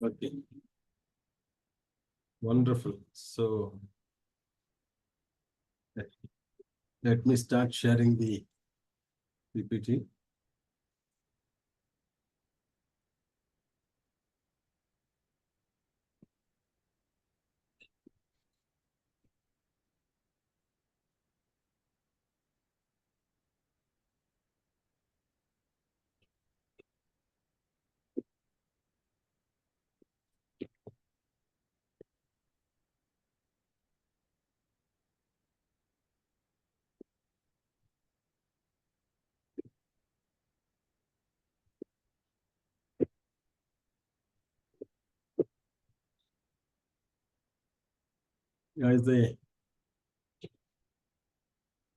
Okay. Wonderful. So let me start sharing the PPT. Is the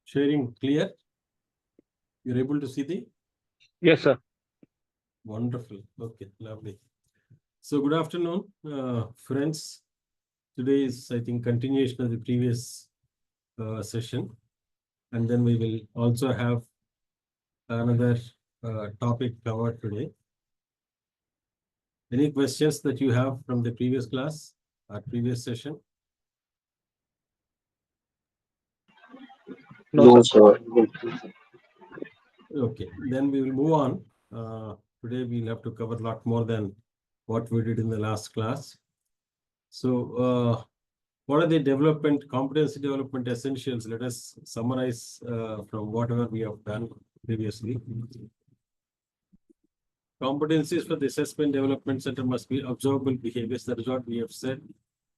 sharing clear? You're able to see the? Yes, sir. Wonderful. Okay, lovely. So good afternoon, friends. Today is, I think, continuation of the previous session. And then we will also have another topic covered today. Any questions that you have from the previous class or previous session? No, No, sir. sir. Okay, then we will move on. Today we'll have to cover a lot more than what we did in the last class. So, what are the competency development essentials? Let us summarize from whatever we have done previously. Competencies for the assessment development center must be observable behaviors. That is what we have said.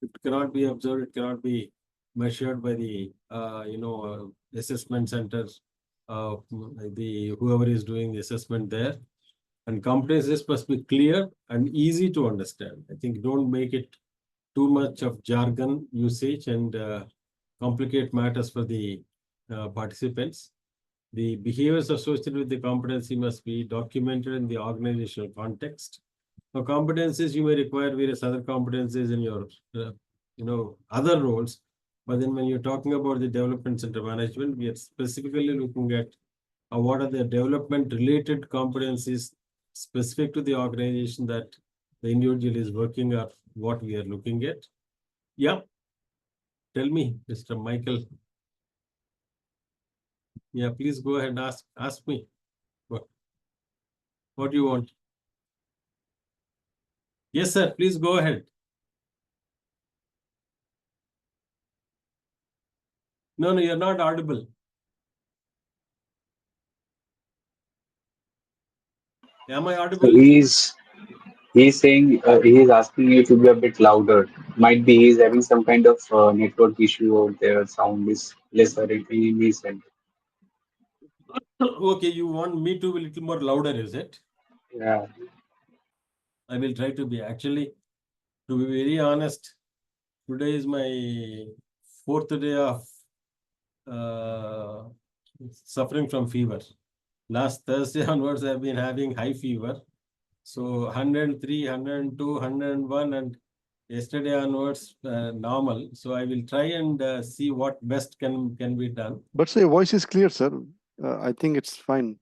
It cannot be observed. It cannot be measured by the assessment centers. The whoever is doing the assessment there, and competencies must be clear and easy to understand. I think don't make it too much of jargon usage and complicate matters for the participants. The behaviors associated with the competency must be documented in the organizational context. For competencies, you may require various other competencies in your, other roles. But then when you're talking about the development center management, we are specifically looking at what are the development related competencies specific to the organization that the individual is working at, what we are looking at. Yeah. Tell me, Mr. Michael. Yeah, please go ahead and ask me. What do you want? Yes, sir. Please go ahead. No, you're not audible. Am I audible? He's saying he's asking you to be a bit louder. Might be he's having some kind of network issue out there. Sound is lesser in his end. Okay, you want me to be a little more louder, is it? Yeah. I will try to be. Actually, to be very honest, today is my fourth day of suffering from fever. Last Thursday onwards, I've been having high fever. So 103, 102, 101, and yesterday onwards, normal. So I will try and see what best can be done. But say, voice is clear, sir. I think it's fine.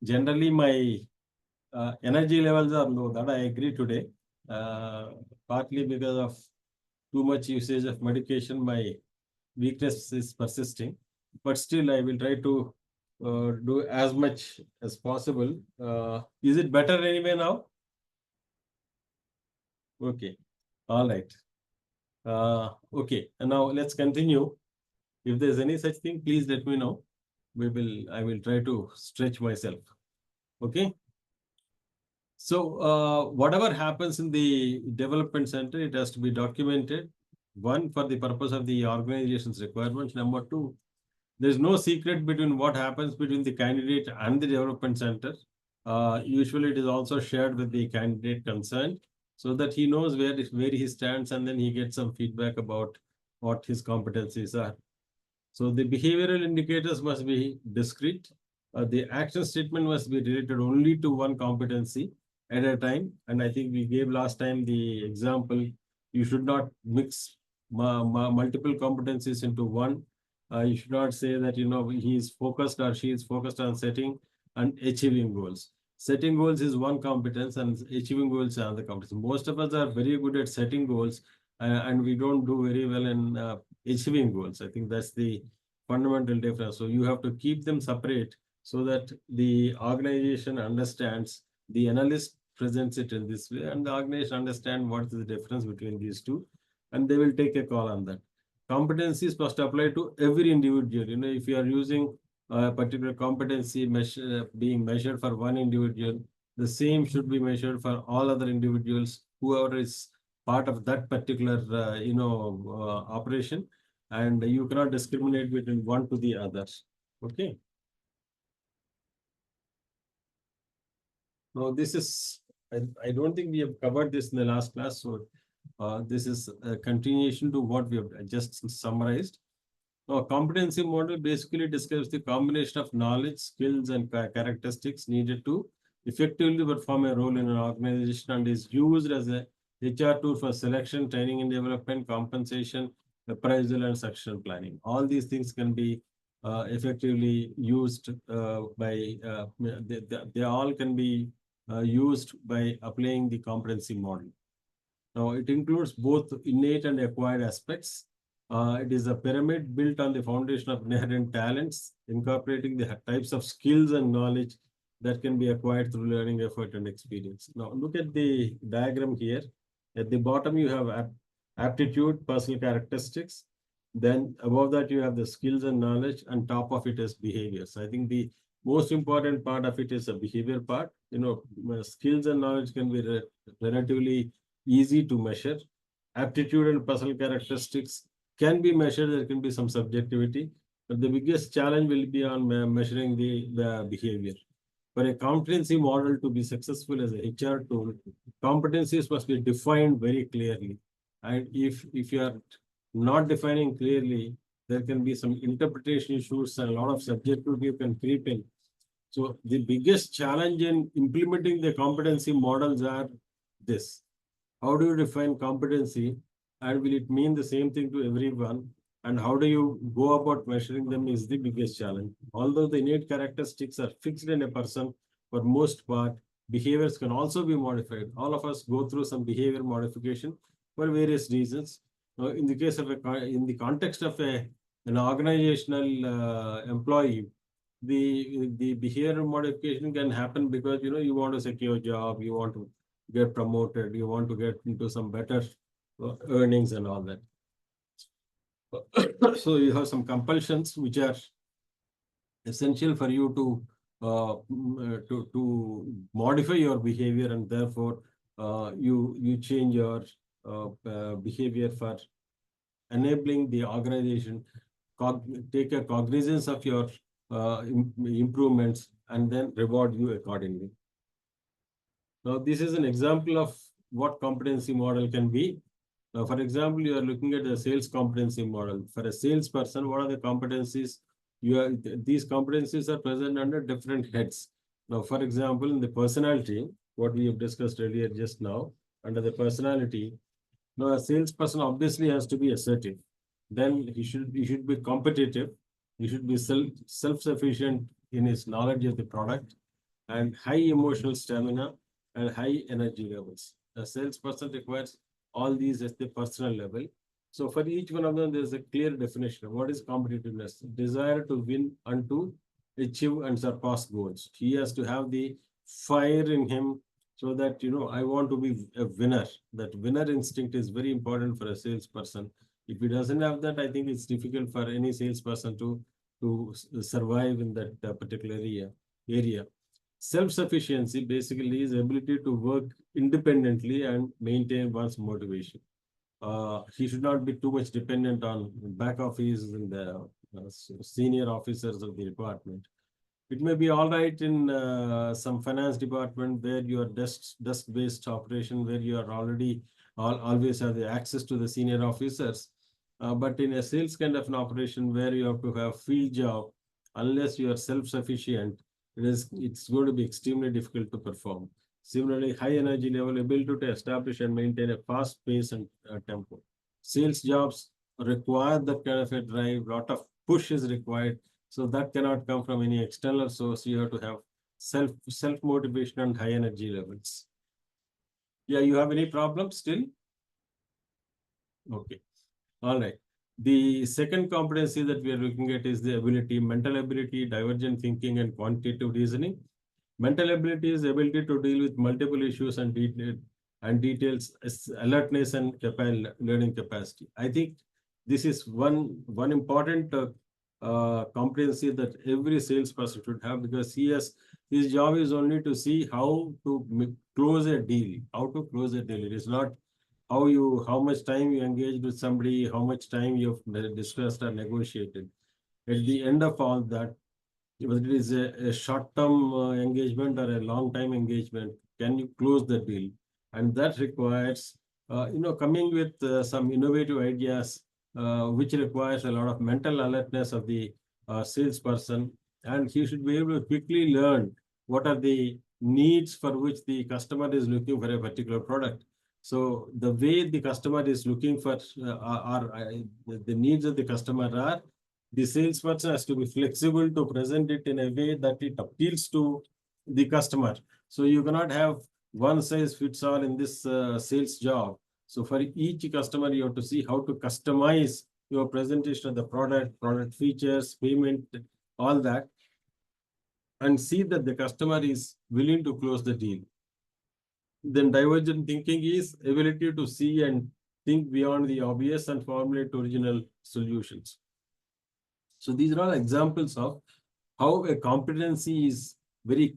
Generally, my energy levels are low. That I agree today. Partly because of too much usage of medication, my weakness is persisting. But still, I will try to do as much as possible. Is it better anyway now? Okay. All right. Okay. And now let's continue. If there's any such thing, please let me know. I will try to stretch myself. Okay. So whatever happens in the development center, it has to be documented. One, for the purpose of the organization's requirements. Number two, there's no secret between what happens between the candidate and the development center. Usually it is also shared with the candidate concerned so that he knows where he stands, and then he gets some feedback about what his competencies are. So the behavioral indicators must be discrete. The action statement must be related only to one competency at a time. And I think we gave last time the example, you should not mix multiple competencies into one. You should not say that, he is focused or she is focused on setting and achieving goals. Setting goals is one competence and achieving goals is another competence. Most of us are very good at setting goals and we don't do very well in achieving goals. I think that's the fundamental difference. So you have to keep them separate so that the organization understands, the analyst presents it in this way, and the organization understand what is the difference between these two, and they will take a call on that. Competencies must apply to every individual. If you are using a particular competency being measured for one individual, the same should be measured for all other individuals, whoever is part of that particular, operation, and you cannot discriminate between one to the others. Okay. Now, this is, I don't think we have covered this in the last class, so this is a continuation to what we have just summarized. A competency model basically describes the combination of knowledge, skills, and characteristics needed to effectively perform a role in an organization, and is used as a HR tool for selection, training and development, compensation, appraisal, and succession planning. All these things can be effectively used they all can be used by applying the competency model. Now, it includes both innate and acquired aspects. It is a pyramid built on the foundation of inherent talents, incorporating the types of skills and knowledge that can be acquired through learning, effort, and experience. Now, look at the diagram here. At the bottom, you have aptitude, personal characteristics. Then above that, you have the skills and knowledge, and top of it is behaviors. I think the most important part of it is a behavior part. Skills and knowledge can be relatively easy to measure. Aptitude and personal characteristics can be measured. There can be some subjectivity, but the biggest challenge will be on measuring the behavior. For a competency model to be successful as a HR tool, competencies must be defined very clearly. And if you are not defining clearly, there can be some interpretation issues and a lot of subjectivity can creep in. So the biggest challenge in implementing the competency models are this. How do you define competency, and will it mean the same thing to everyone? And how do you go about measuring them is the biggest challenge. Although the innate characteristics are fixed in a person, for most part, behaviors can also be modified. All of us go through some behavior modification for various reasons. In the case of in the context of an organizational employee, the behavior modification can happen because you want to secure a job, you want to get promoted, you want to get into some better earnings and all that. So you have some compulsions which are essential for you to modify your behavior, and therefore you change your behavior for enabling the organization take a cognizance of your improvements and then reward you accordingly. Now, this is an example of what competency model can be. Now, for example, you are looking at a sales competency model. For a salesperson, what are the competencies? These competencies are present under different heads. Now, for example, in the personality, what we have discussed earlier just now, under the personality, now a salesperson obviously has to be assertive. Then he should be competitive. He should be self-sufficient in his knowledge of the product, and high emotional stamina and high energy levels. A salesperson requires all these at the personal level. So for each one of them, there's a clear definition of what is competitiveness: desire to win and to achieve and surpass goals. He has to have the fire in him so that, I want to be a winner. That winner instinct is very important for a salesperson. If he doesn't have that, I think it's difficult for any salesperson to survive in that particular area. Self-sufficiency basically is ability to work independently and maintain one's motivation. He should not be too much dependent on back office and the senior officers of the department. It may be all right in some finance department where you are desk-based operation, where you are already always have the access to the senior officers. But in a sales kind of an operation where you have to have field job, unless you are self-sufficient, it's going to be extremely difficult to perform. Similarly, high energy level, ability to establish and maintain a fast pace and tempo. Sales jobs require that kind of a drive, lot of push is required. So that cannot come from any external source. You have to have self motivation and high energy levels. Yeah, you have any problems still? Okay. All right. The second competency that we are looking at is the ability, mental ability, divergent thinking, and quantitative reasoning. Mental ability is ability to deal with multiple issues and details, alertness and learning capacity. I think this is one important competency that every salesperson should have, because his job is only to see how to close a deal, how to close a deal. It is not how much time you engaged with somebody, how much time you've discussed or negotiated. At the end of all that, whether it is a short-term engagement or a long-time engagement, can you close the deal? And that requires, coming with some innovative ideas, which requires a lot of mental alertness of the salesperson, and he should be able to quickly learn what are the needs for which the customer is looking for a particular product. So the way the customer is looking for, the needs of the customer are, the salesperson has to be flexible to present it in a way that it appeals to the customer. So you cannot have one size fits all in this sales job. So for each customer, you have to see how to customize your presentation of the product features, payment, all that, and see that the customer is willing to close the deal. Then divergent thinking is ability to see and think beyond the obvious and formulate original solutions. So these are all examples of how a competency is very,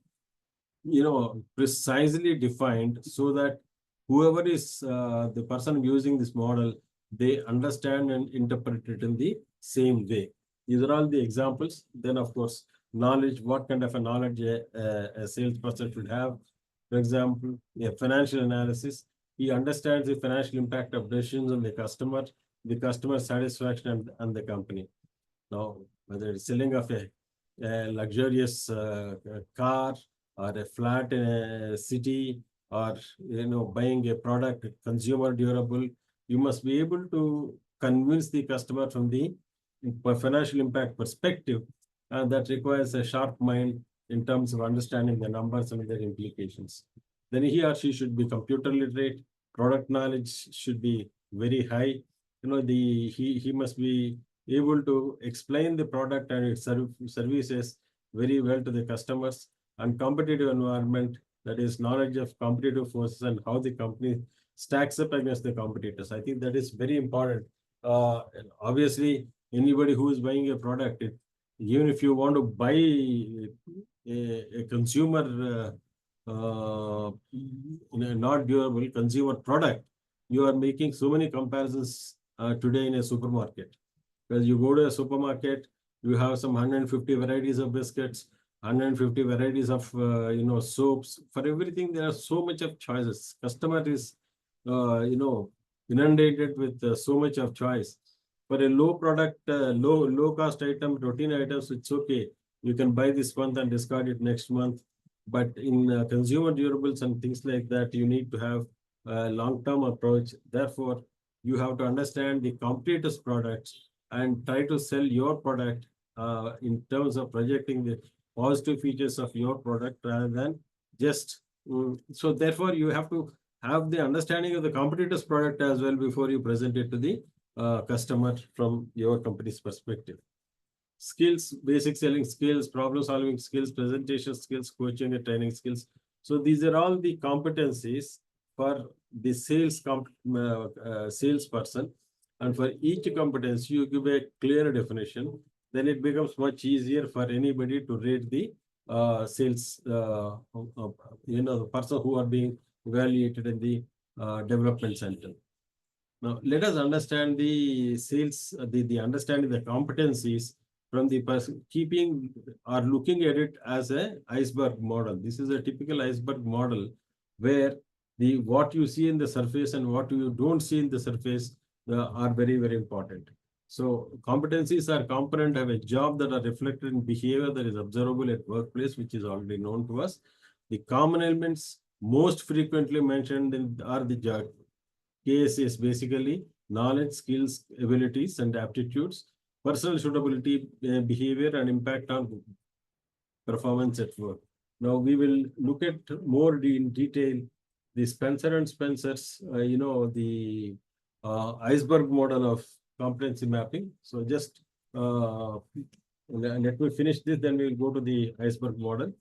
precisely defined, so that whoever is the person using this model, they understand and interpret it in the same way. These are all the examples. Then, of course, knowledge, what kind of a knowledge a salesperson should have. For example, a financial analysis, he understands the financial impact of decisions on the customer satisfaction, and the company. Now, whether it's selling of a luxurious car or a flat in a city, or buying a product, consumer durable, you must be able to convince the customer from the financial impact perspective, and that requires a sharp mind in terms of understanding the numbers and their implications. Then he or she should be computer literate. Product knowledge should be very high. He must be able to explain the product and its services very well to the customers. And competitive environment, that is knowledge of competitive forces and how the company stacks up against the competitors. I think that is very important. Obviously, anybody who is buying a product, even if you want to buy a consumer, not durable consumer product, you are making so many comparisons today in a supermarket. Because you go to a supermarket, you have some 150 varieties of biscuits, 150 varieties of soaps. For everything, there are so much of choices. Customer is inundated with so much of choice. For a low cost item, routine items, it's okay. You can buy this month and discard it next month. But in consumer durables and things like that, you need to have a long-term approach. Therefore, you have to understand the competitors' products and try to sell your product in terms of projecting the positive features of your product, rather than just so therefore you have to have the understanding of the competitor's product as well before you present it to the customer from your company's perspective. Skills, basic selling skills, problem solving skills, presentation skills, coaching and training skills. So these are all the competencies for the salesperson. And for each competence, you give a clear definition, then it becomes much easier for anybody to rate the sales, the person who are being evaluated in the development center. Now, let us understand the sales, the understanding the competencies from the person, keeping or looking at it as a iceberg model. This is a typical iceberg model where what you see in the surface and what you don't see in the surface are very, very important. So competencies are component of a job that are reflected in behavior that is observable at workplace, which is already known to us. The common elements most frequently mentioned are the job. Case is basically knowledge, skills, abilities, and aptitudes, personal suitability, behavior, and impact on performance at work. Now we will look at more in detail the Spencer and Spencer's, the iceberg model of competency mapping. So just let me finish this, then we will go to the iceberg model.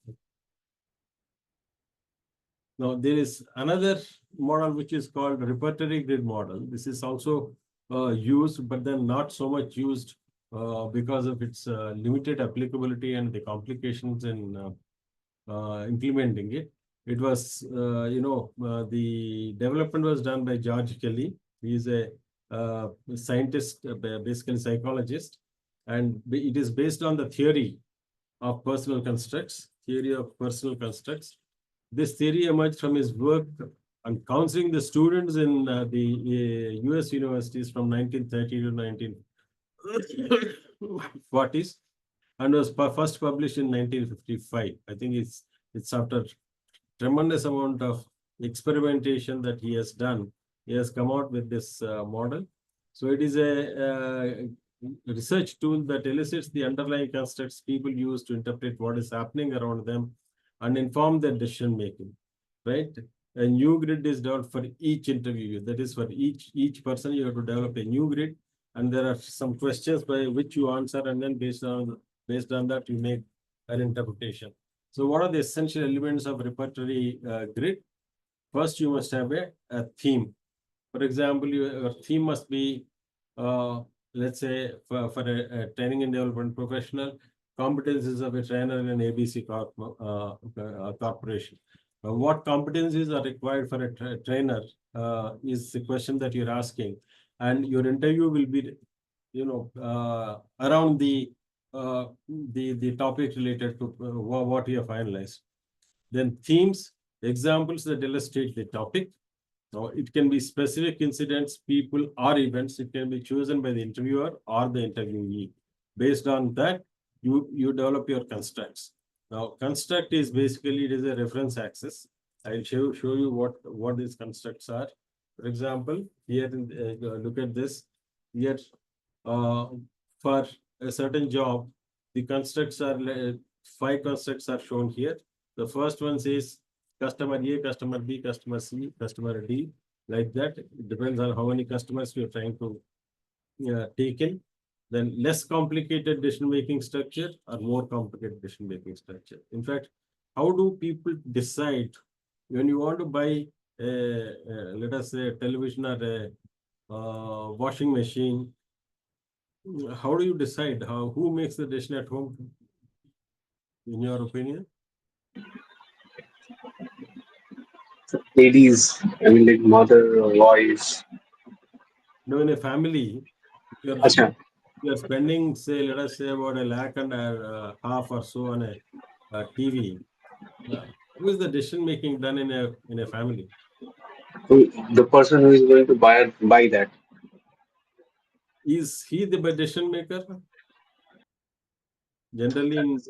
Now there is another model which is called repertory grid model. This is also used, but then not so much used because of its limited applicability and the complications in implementing it. It was, the development was done by George Kelly. He is a scientist, basically psychologist, and it is based on the theory of personal constructs, theory of personal constructs. This theory emerged from his work on counseling the students in the US universities from 1930 to 1940s, and was first published in 1955. I think it's after tremendous amount of experimentation that he has done. He has come out with this model. So it is a research tool that elicits the underlying constructs people use to interpret what is happening around them and inform their decision making, right? A new grid is developed for each interview. That is, for each person, you have to develop a new grid, and there are some questions by which you answer, and then based on that, you make an interpretation. So what are the essential elements of repertory grid? First, you must have a theme. For example, your theme must be, let's say, for a training and development professional, competencies of a trainer in an ABC corporation. What competencies are required for a trainer is the question that you're asking, and your interview will be, around the topic related to what you have finalized. Then themes, examples that illustrate the topic. Now, it can be specific incidents, people, or events. It can be chosen by the interviewer or the interviewee. Based on that, you develop your constructs. Now, construct is basically, it is a reference axis. I'll show you what these constructs are. For example, here, look at this. Here, for a certain job, the constructs are, 5 constructs are shown here. The first one says customer A, customer B, customer C, customer D, like that. It depends on how many customers you're trying to take in. Then less complicated decision-making structure or more complicated decision-making structure. In fact, how do people decide when you want to buy let us say a television or a washing machine? How do you decide who makes the decision at home, in your opinion? Ladies, I mean, like mother, wives. No, in a family, you're Acha, you're spending, say, let us say about a lakh and a half or so on a TV. Who is the decision making done in a family? the person who is going to buy that. Is he the decision maker? Generally, in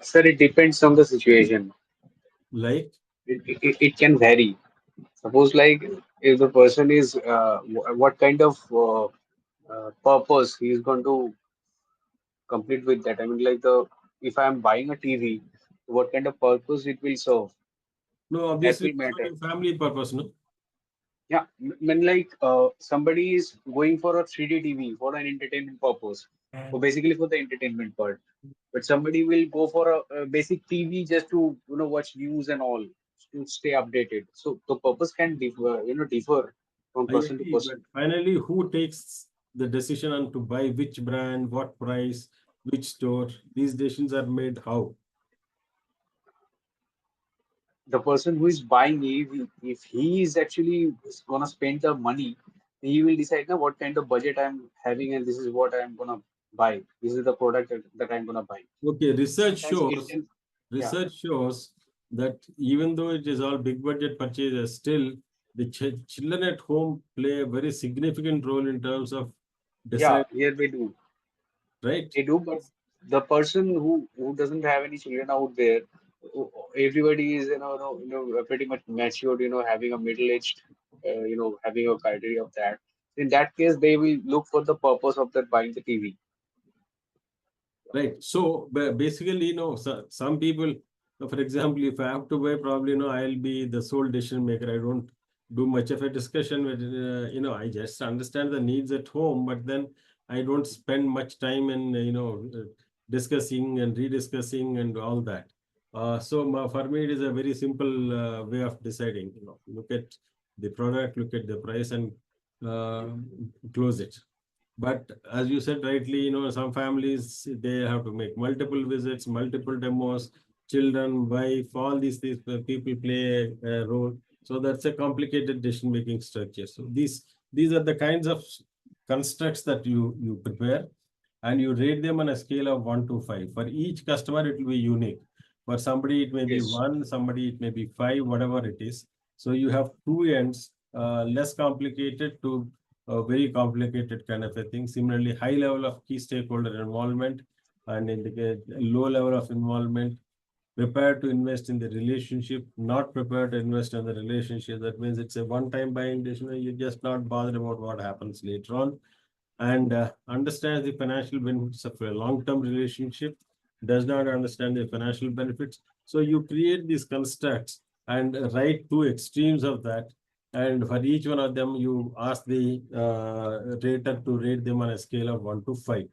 Sir, it depends on the situation. like, It can vary. Suppose like if the person is what kind of purpose he is going to complete with that. I mean, like the if I am buying a TV, what kind of purpose it will serve? no, That obviously will matter. family purpose, no. Yeah, when like somebody is going for a 3D TV for an entertainment purpose, so basically for the entertainment part. But somebody will go for a basic TV just to watch news and all to stay updated. So the purpose can differ from I person to agree, but person. finally, who takes the decision on to buy which brand, what price, which store? These decisions are made how? The person who is buying if he is actually gonna spend the money, he will decide now what kind of budget I'm having and this is what I'm gonna buy. This is the product that I'm gonna buy. Okay, Sometimes it can, yeah, research shows that even though it is all big budget purchases, still the children at home play a very significant role in terms of yeah, decide, here they do. right? They do, but the person who doesn't have any children out there, everybody is pretty much matured, having a middle aged, having a criteria of that. In that case, they will look for the purpose of that buying the TV. Right. So basically, some people For example, if I have to buy, probably, I'll be the sole decision maker. I don't do much of a discussion with, I just understand the needs at home, but then I don't spend much time in, discussing and rediscussing and all that. For me, it is a very simple way of deciding. Look at the product, look at the price, and uh, close it. But as you said rightly, some families, they have to make multiple visits, multiple demos, children, wife, all these people play a role. So that's a complicated decision-making structure. So these are the kinds of constructs that you prepare, and you rate them on a scale of 1 to 5. For each customer, it will be unique. For somebody, it may be Yes. 1, somebody, it may be 5, whatever it is. So you have two ends, less complicated to very complicated kind of a thing. Similarly, high level of key stakeholder involvement, and in the low level of involvement, prepared to invest in the relationship, not prepared to invest in the relationship. That means it's a one-time buying decision. You're just not bothered about what happens later on, and understands the financial benefits of a long-term relationship, does not understand the financial benefits. So you create these constructs and write two extremes of that. And for each one of them, you ask the rater to rate them on a scale of 1 to 5,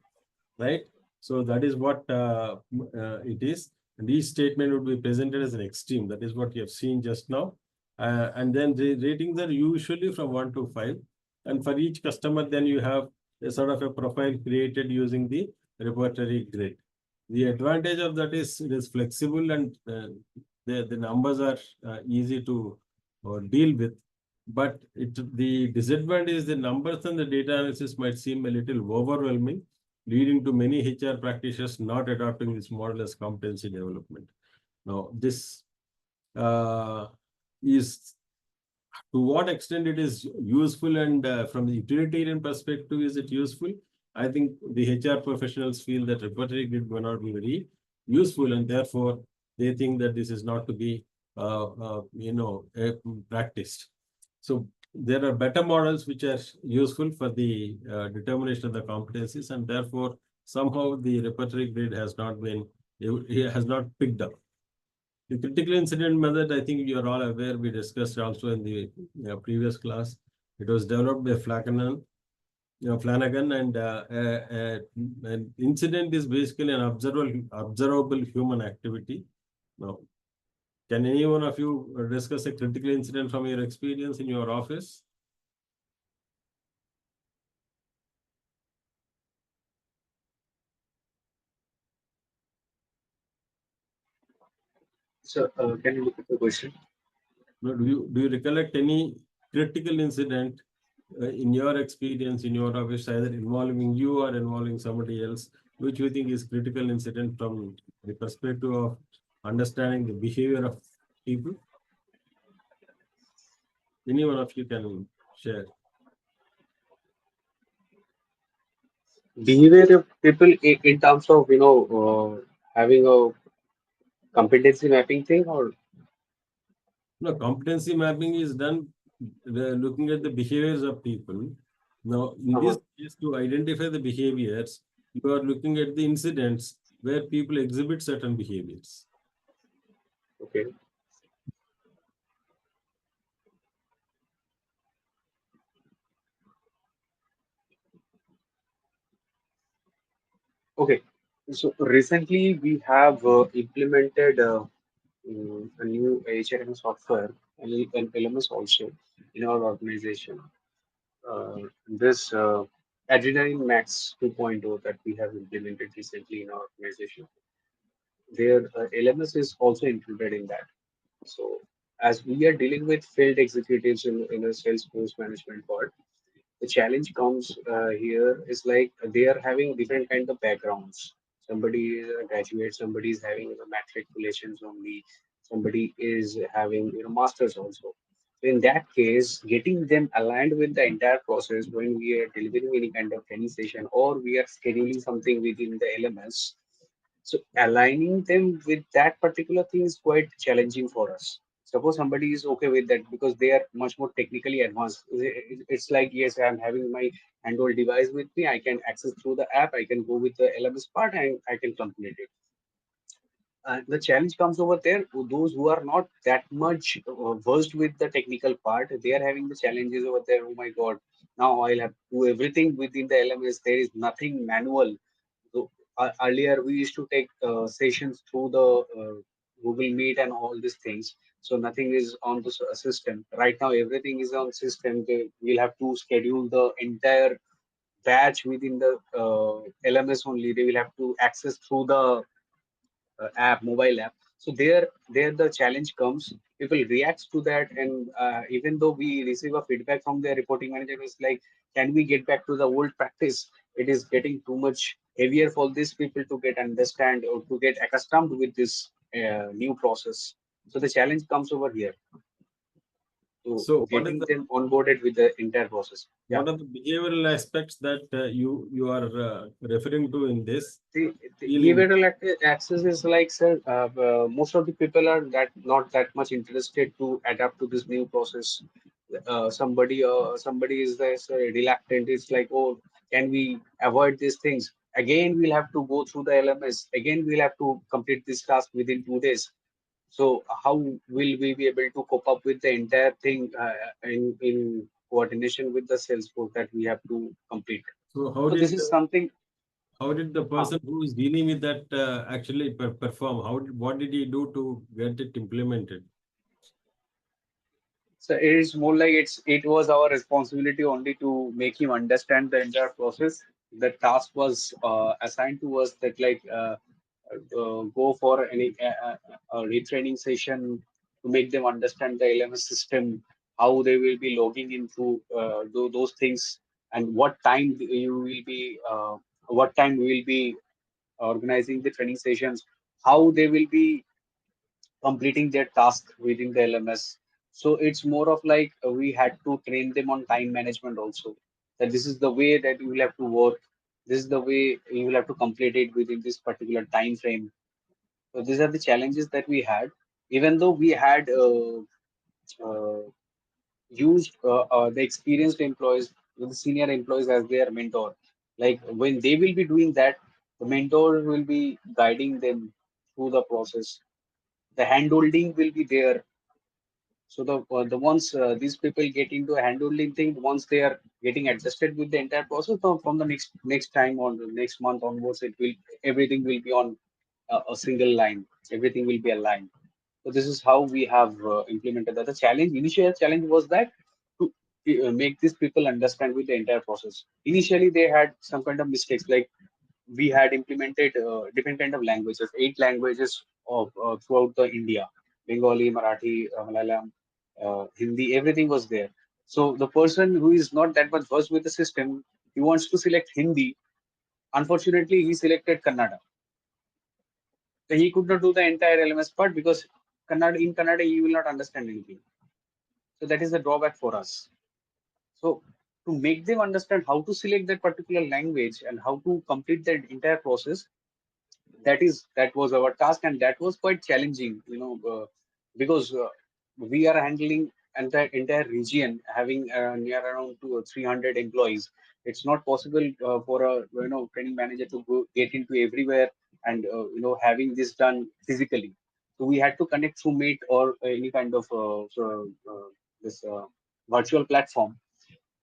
right? So that is what it is. And each statement would be presented as an extreme. That is what you have seen just now. And then the ratings are usually from 1 to 5. And for each customer, then you have a sort of a profile created using the repertory grid. The advantage of that is it is flexible, and the numbers are easy to deal with. But the disadvantage is the numbers and the data analysis might seem a little overwhelming, leading to many HR practitioners not adopting this model as competency development. Now, this is to what extent it is useful, and from the utilitarian perspective, is it useful? I think the HR professionals feel that repertory grid may not be very useful, and therefore they think that this is not to be, practiced. So there are better models which are useful for the determination of the competencies, and therefore somehow the repertory grid has not been, it has not picked up. The critical incident method, I think you are all aware, we discussed also in the previous class. It was developed by Flanagan, and an incident is basically an observable human activity. Now, can any one of you discuss a critical incident from your experience in your office? So, can you look at the question? No, do you recollect any critical incident in your experience in your office, either involving you or involving somebody else, which you think is critical incident from the perspective of understanding the behavior of people? Any one of you can share. Behavior of people in terms of having a competency mapping thing, or No, competency mapping is done looking at the behaviors of people. Now, in uh this case, to identify the behaviors, you are looking at the incidents where people exhibit certain behaviors. okay. Okay. So recently we have implemented a new HRM software and LMS also in our organization. This Adrenaline Max 2.0 that we have implemented recently in our organization, their LMS is also included in that. So as we are dealing with field executives in a Salesforce management part, the challenge comes here is like they are having different kind of backgrounds. Somebody is a graduate, somebody is having matriculations only, somebody is having masters also. So in that case, getting them aligned with the entire process when we are delivering any kind of training session or we are scheduling something within the LMS, so aligning them with that particular thing is quite challenging for us. Suppose somebody is okay with that because they are much more technically advanced. It's like, yes, I'm having my handheld device with me. I can access through the app. I can go with the LMS part and I can complete it. The challenge comes over there. Those who are not that much versed with the technical part, they are having the challenges over there. Oh my God! Now I'll have to do everything within the LMS. There is nothing manual. So earlier we used to take sessions through the Google Meet and all these things. So nothing is on the system. Right now everything is on system. We'll have to schedule the entire batch within the LMS only. They will have to access through the app, mobile app. So there the challenge comes. People reacts to that, and even though we receive a feedback from the reporting manager, it's like, can we get back to the old practice? It is getting too much heavier for these people to get understand or to get accustomed with this new process. So the challenge comes over here to So what is getting the them onboarded with the entire process. Yeah. what are the behavioral aspects that you are referring to in this? The Dealing. behavioral access is like, sir, most of the people are that not that much interested to adapt to this new process. Somebody is this reluctant. It's like, oh, can we avoid these things? Again, we'll have to go through the LMS. Again, we'll have to complete this task within 2 days. So how will we be able to cope up with the entire thing in coordination with the Salesforce that we have to complete? So So this is something. how did the uh, person who is dealing with that actually perform? What did he do to get it implemented? So it is more like it was our responsibility only to make him understand the entire process. The task was assigned to us that like go for any retraining session to make them understand the LMS system, how they will be logging into those things, and what time we will be organizing the training sessions, how they will be completing their task within the LMS. So it's more of like we had to train them on time management also. That this is the way that you will have to work. This is the way you will have to complete it within this particular time frame. So these are the challenges that we had. Even though we had uh, used the experienced employees with the senior employees as their mentor, like when they will be doing that, the mentor will be guiding them through the process. The handholding will be there. So the once these people get into a handholding thing, once they are getting adjusted with the entire process, from the next time on the next month onwards, it will everything will be on a single line. Everything will be aligned. So this is how we have implemented that. The challenge, initial challenge was that to make these people understand with the entire process. Initially, they had some kind of mistakes, like we had implemented different kind of languages, 8 languages of throughout the India: Bengali, Marathi, Malayalam, Hindi. Everything was there. So the person who is not that much versed with the system, he wants to select Hindi. Unfortunately, he selected Kannada. So he could not do the entire LMS part because Kannada he will not understand anything. So that is the drawback for us. So to make them understand how to select that particular language and how to complete that entire process, that was our task, and that was quite challenging, because we are handling entire region having near around 300 employees. It's not possible for a training manager to go get into everywhere and having this done physically. So we had to connect through Meet or any kind of this virtual platform.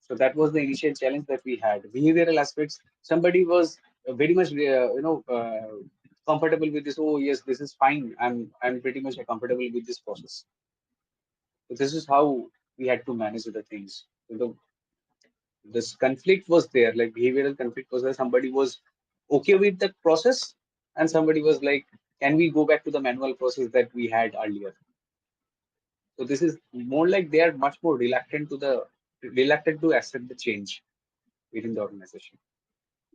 So that was the initial challenge that we had. Behavioral aspects. Somebody was very much, comfortable with this. Oh yes, this is fine. I'm pretty much comfortable with this process. So this is how we had to manage the things. This conflict was there, like behavioral conflict was there. Somebody was okay with the process, and somebody was like, "Can we go back to the manual process that we had earlier?" So this is more like they are much more reluctant to accept the change within the organization.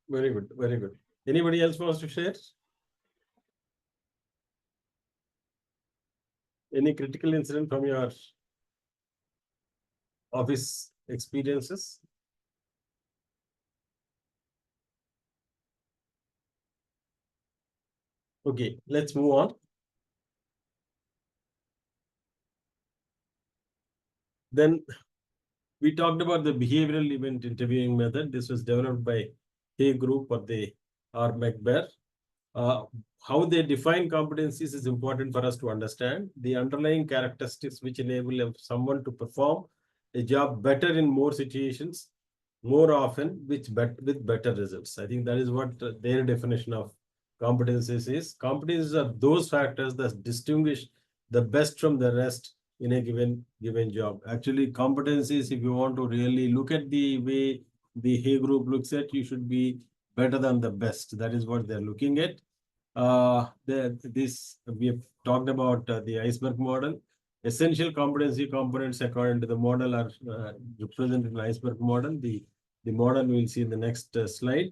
Very good, very good. Anybody else wants to share? Any critical incident from your office experiences? Okay, let's move on. Then we talked about the behavioral event interviewing method. This was developed by Hay Group or the R. McBear. How they define competencies is important for us to understand. The underlying characteristics which enable someone to perform a job better in more situations, more often, with better results. I think that is what their definition of competencies is. Competencies are those factors that distinguish the best from the rest in a given job. Actually, competencies, if you want to really look at the way the Hay group looks at, you should be better than the best. That is what they're looking at. This we have talked about the iceberg model. Essential competency components according to the model are represented in the iceberg model. The model we'll see in the next slide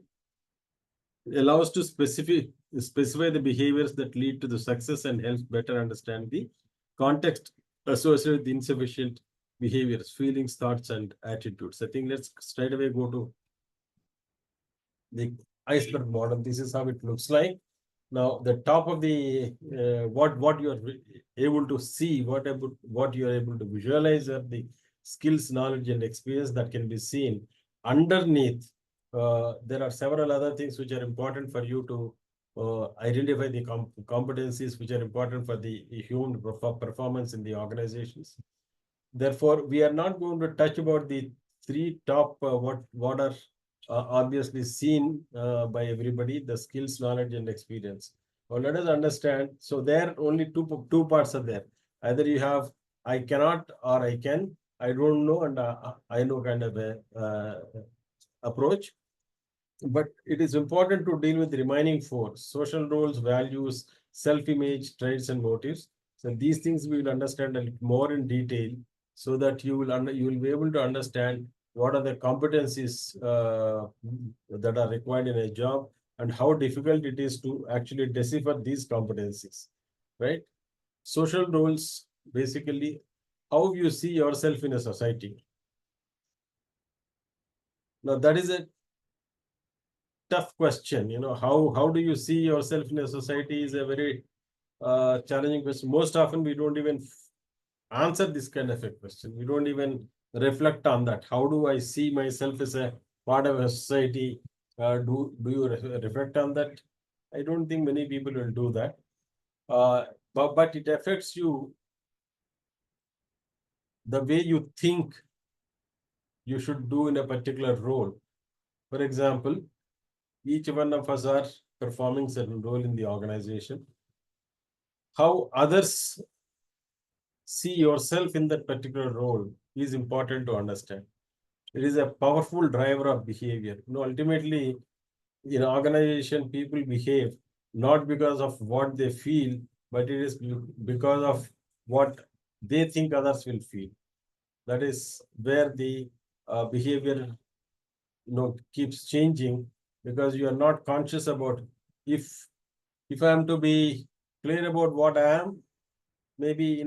allows to specify the behaviors that lead to the success and helps better understand the context associated with insufficient behaviors, feelings, thoughts, and attitudes. I think let's straight away go to the iceberg model. This is how it looks like. Now, the top of the what you are able to see, what you are able to visualize are the skills, knowledge, and experience that can be seen. Underneath, there are several other things which are important for you to identify the competencies which are important for the human performance in the organizations. Therefore, we are not going to touch about the three top what are obviously seen by everybody: the skills, knowledge, and experience. Well, let us understand. So there only two parts are there. Either you have I cannot or I can. I don't know and I know kind of a approach. But it is important to deal with the remaining four: social roles, values, self-image, traits, and motives. So these things we will understand a little more in detail, so that you will be able to understand what are the competencies that are required in a job, and how difficult it is to actually decipher these competencies, right? Social roles, basically, how you see yourself in a society. Now, that is a tough question. How do you see yourself in a society is a very challenging question. Most often, we don't even answer this kind of a question. We don't even reflect on that. How do I see myself as a part of a society? Do you reflect on that? I don't think many people will do that. But it affects you the way you think you should do in a particular role. For example, each one of us are performing certain role in the organization. How others see yourself in that particular role is important to understand. It is a powerful driver of behavior. Ultimately, in organization, people behave not because of what they feel, but it is because of what they think others will feel. That is where the behavior keeps changing, because you are not conscious about if I am to be clear about what I am, maybe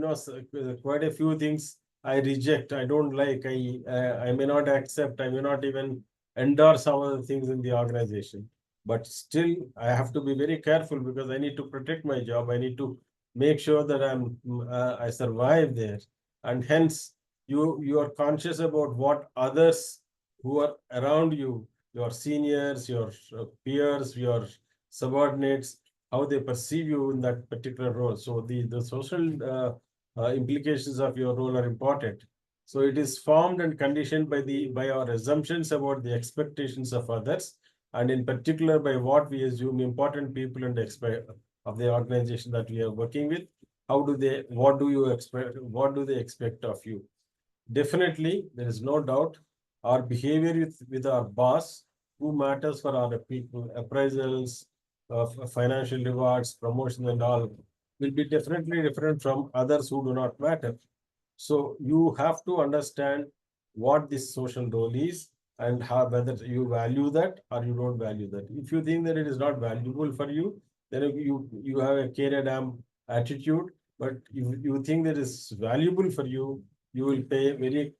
quite a few things I reject, I don't like, I may not accept, I may not even endorse some of the things in the organization. But still, I have to be very careful, because I need to protect my job. I need to make sure that I survive there, and hence you are conscious about what others who are around you, your seniors, your peers, your subordinates, how they perceive you in that particular role. So the social implications of your role are important. So it is formed and conditioned by our assumptions about the expectations of others, and in particular by what we assume important people and expect of the organization that we are working with. What do you expect? What do they expect of you? Definitely, there is no doubt our behavior with our boss, who matters for our people, appraisals, financial rewards, promotion, and all, will be definitely different from others who do not matter. So you have to understand what this social role is, and whether you value that or you don't value that. If you think that it is not valuable for you, then you have a care damn attitude. But if you think that it is valuable for you, you will pay very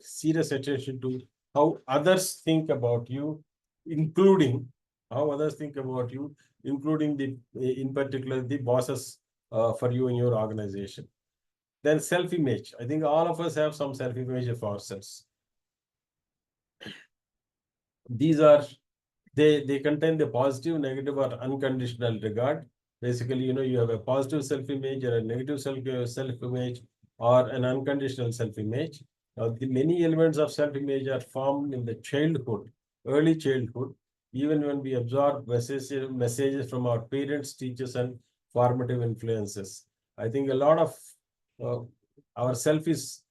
serious attention to how others think about you, including how others think about you, including in particular the bosses for you in your organization. Then self-image. I think all of us have some self-image of ourselves. These are they contain the positive, negative, or unconditional regard. Basically, you have a positive self-image or a negative self-image or an unconditional self-image. Now, the many elements of self-image are formed in the childhood, early childhood, even when we absorb messages from our parents, teachers, and formative influences. I think a lot of uh, our self is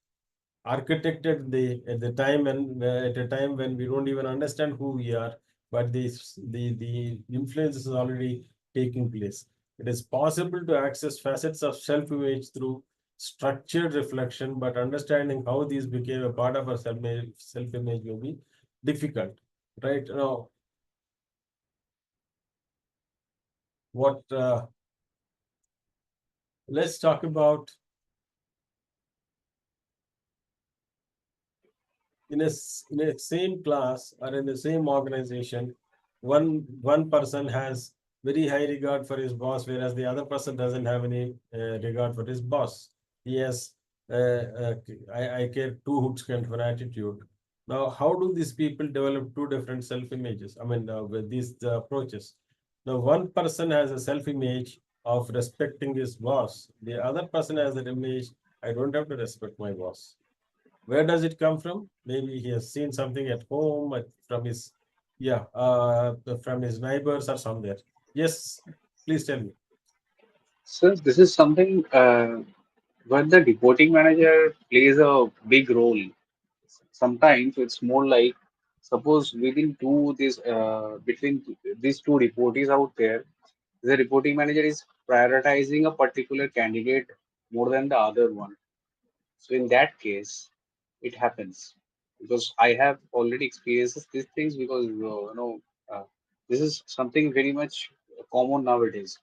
architected at the time when at a time when we don't even understand who we are, but the influence is already taking place. It is possible to access facets of self-image through structured reflection, but understanding how these became a part of our self-image will be difficult. Right now, what let's talk about in a same class or in the same organization, one person has very high regard for his boss, whereas the other person doesn't have any regard for his boss. He has I care two hooks kind of an attitude. Now, how do these people develop two different self-images? I mean, with these approaches. Now, one person has a self-image of respecting his boss. The other person has an image, I don't have to respect my boss. Where does it come from? Maybe he has seen something at home, from his, yeah, from his neighbors or somewhere. Yes, please tell me. So this is something where the reporting manager plays a big role. Sometimes it's more like, suppose within two this between these two reportees out there, the reporting manager is prioritizing a particular candidate more than the other one. So in that case, it happens because I have already experienced these things because this is something very much common nowadays.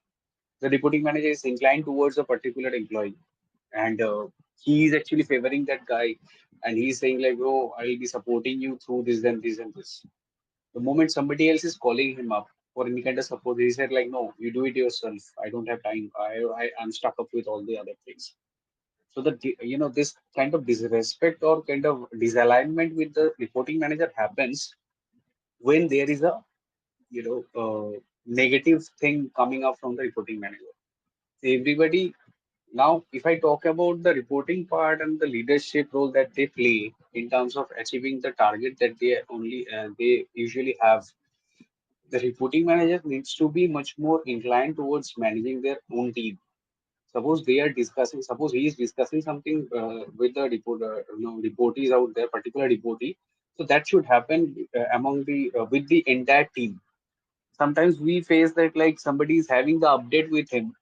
The reporting manager is inclined towards a particular employee, and he is actually favoring that guy, and he's saying like, "Bro, I will be supporting you through this and this and this." The moment somebody else is calling him up for any kind of support, he said like, "No, you do it yourself. I don't have time. I'm stuck up with all the other things." So that this kind of disrespect or kind of disalignment with the reporting manager happens when there is a negative thing coming up from the reporting manager. Everybody now, if I talk about the reporting part and the leadership role that they play in terms of achieving the target that they usually have, the reporting manager needs to be much more inclined towards managing their own team. Suppose he is discussing something with the reportees out there, particular reportee. So that should happen among the with the entire team. Sometimes we face that like somebody is having the update with him,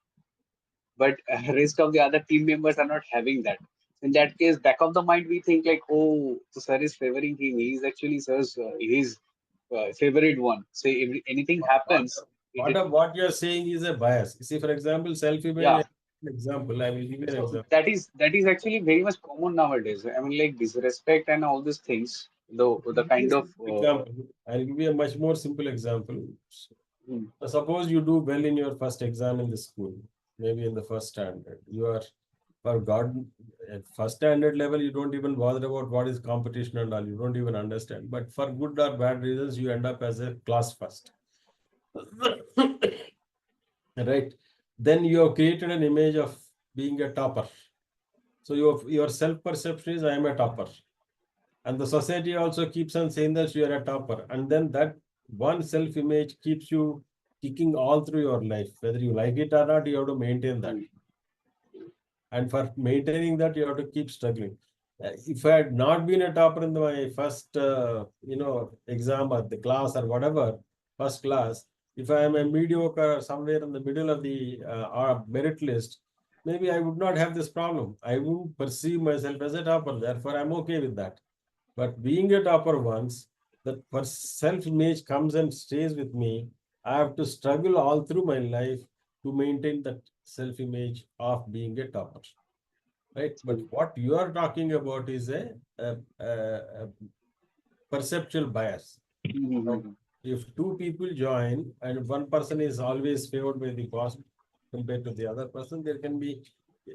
but rest of the other team members are not having that. In that case, back of the mind, we think like, oh, the sir is favoring him. He is actually sir's his favorite one. So if anything What, happens, what you're saying is a bias. See, for example, yeah. self-image example, I will give you an So example. that is actually very much common nowadays. I mean, like disrespect and all these things. The kind of Example. I'll give you a much more simple example. hmm, Suppose you do well in your first exam in the school, maybe in the first standard. You are, for God, at first standard level, you don't even bother about what is competition and all. You don't even understand. But for good or bad reasons, you end up as a class first. Right? Then you have created an image of being a topper. So your self-perception is I am a topper. And the society also keeps on saying that you are a topper. And then that one self-image keeps you kicking all through your life. Whether you like it or not, you have to maintain that. hmm, And for maintaining that, you have to keep struggling. If I had not been a topper in my first, exam or the class or whatever, first class, if I am a mediocre or somewhere in the middle of the merit list, maybe I would not have this problem. I wouldn't perceive myself as a topper. Therefore, I'm okay with that. But being a topper once, that self-image comes and stays with me. I have to struggle all through my life to maintain that self-image of being a topper, right? But what you are talking about is a perceptual bias. hmm, hmm, Now, hmm. if two people join and one person is always favored by the cost compared to the other person,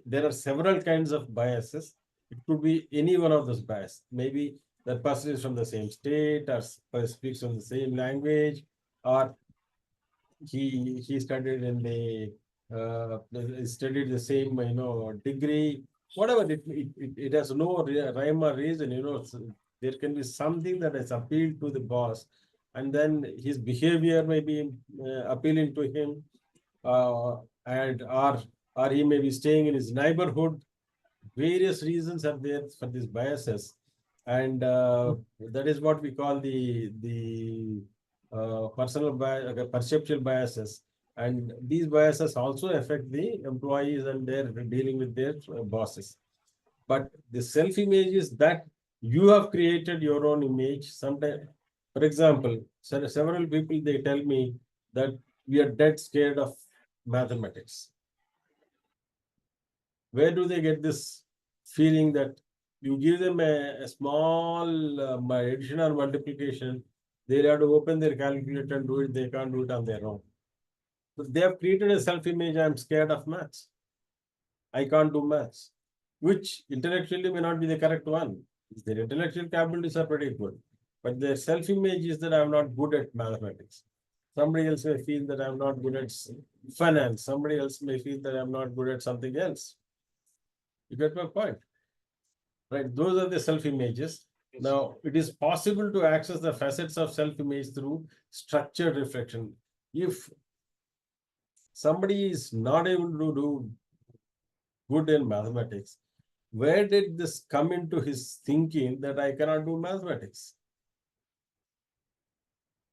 there are several kinds of biases. It could be any one of those bias. Maybe that person is from the same state or speaks on the same language, or he studied in the studied the same degree, whatever it has no rhyme or reason, there can be something that has appealed to the boss, and then his behavior may be appealing to him, uh, and or he may be staying in his neighborhood. Various reasons are there for these biases, and that is what we call the personal bias, perceptual biases, and these biases also affect the employees and their dealing with their bosses. But the self image is that you have created your own image. Sometimes, for example, several people, they tell me that we are dead scared of mathematics. Where do they get this feeling that you give them a small addition or multiplication, they have to open their calculator and do it, they can't do it on their own. So they have created a self-image, I'm scared of maths. I can't do maths, which intellectually may not be the correct one. Their intellectual capabilities are pretty good, but their self-image is that I'm not good at mathematics. Somebody else may feel that I'm not good at finance. Somebody else may feel that I'm not good at something else. You get my point, right? Those are the self-images. Now, it is possible to access the facets of self-image through structured reflection. If somebody is not able to do good in mathematics, where did this come into his thinking that I cannot do mathematics?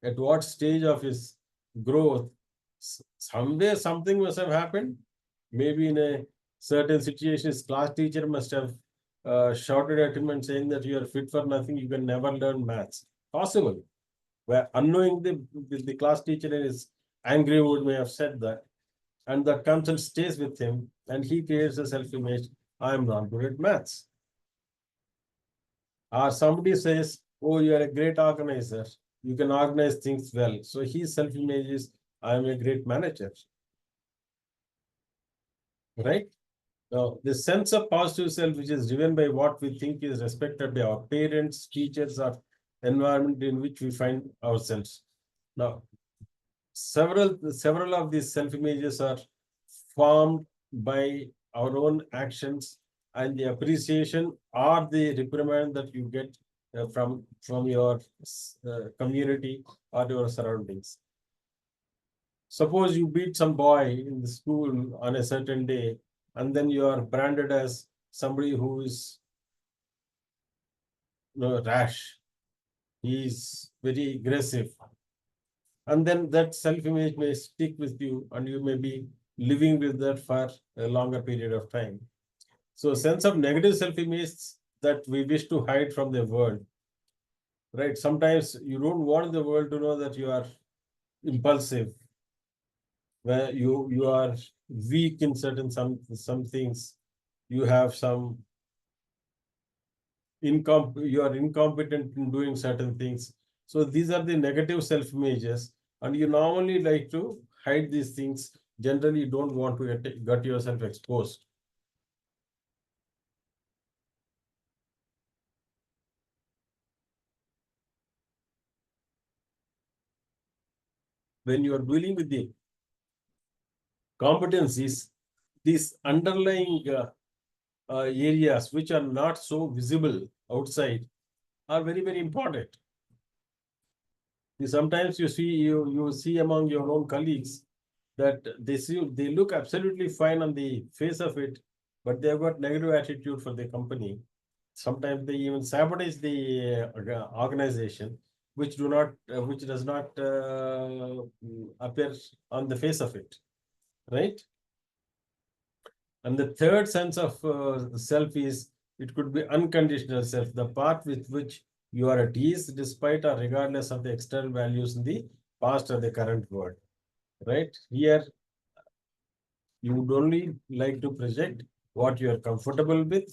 At what stage of his growth? Somewhere something must have happened. Maybe in a certain situation, his class teacher must have shouted at him and saying that you are fit for nothing, you can never learn maths. Possible. Where unknowingly the class teacher in his angry mood may have said that, and that comes and stays with him, and he creates a self-image. I am not good at maths. Or somebody says, oh, you are a great organizer. You can organize things well. So his self-image is, I am a great manager. Right? Now, the sense of positive self, which is driven by what we think is respected by our parents, teachers, or environment in which we find ourselves. Now, several of these self-images are formed by our own actions and the appreciation or the reprimand that you get from your community or your surroundings. Suppose you beat some boy in the school on a certain day, and then you are branded as somebody who is rash. He is very aggressive. And then that self-image may stick with you, and you may be living with that for a longer period of time. So sense of negative self-image that we wish to hide from the world, right? Sometimes you don't want the world to know that you are impulsive, where you are weak in certain some things, you have some you are incompetent in doing certain things. So these are the negative self-images, and you normally like to hide these things. Generally, you don't want to get yourself exposed. When you are dealing with the competencies, these underlying areas which are not so visible outside are very, very important. Sometimes you see among your own colleagues that they look absolutely fine on the face of it, but they have got negative attitude for the company. Sometimes they even sabotage the organization, which does not appear on the face of it, right? And the third sense of self is, it could be unconditional self, the part with which you are at ease despite or regardless of the external values in the past or the current world, right? Here, you would only like to project what you are comfortable with,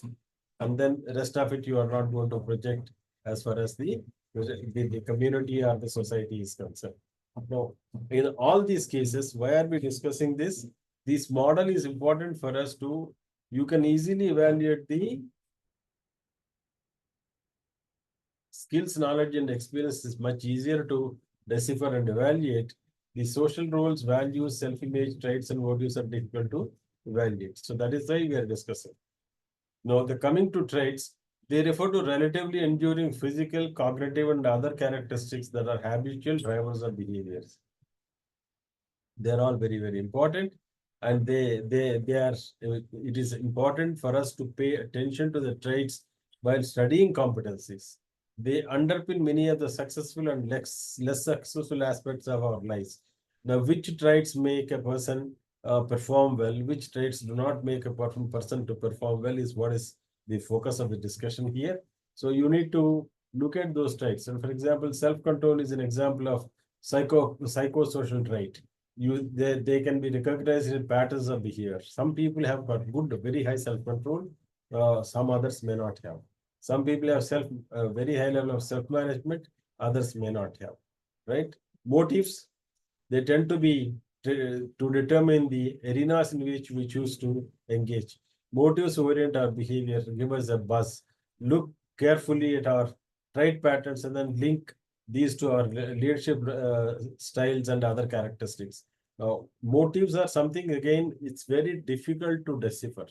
and then the rest of it you are not going to project as far as the community or the society is concerned. Now, in all these cases, why are we discussing this? This model is important for us to, you can easily evaluate the skills, knowledge, and experience is much easier to decipher and evaluate, the social roles, values, self-image, traits, and motives are difficult to evaluate. So that is why we are discussing. Now, the coming to traits, they refer to relatively enduring physical, cognitive, and other characteristics that are habitual drivers of behaviors. They're all very, very important, and they are. It is important for us to pay attention to the traits while studying competencies. They underpin many of the successful and less successful aspects of our lives. Now, which traits make a person perform well, which traits do not make a person to perform well, is what is the focus of the discussion here. So you need to look at those traits. And for example, self-control is an example of psychosocial trait. They can be recognized in patterns of behavior. Some people have got good, very high self-control. Some others may not have. Some people have very high level of self-management. Others may not have. Right? Motives, they tend to be to determine the arenas in which we choose to engage. Motives orient our behavior, give us a buzz. Look carefully at our trait patterns and then link these to our leadership styles and other characteristics. Now, motives are something, again, it's very difficult to decipher.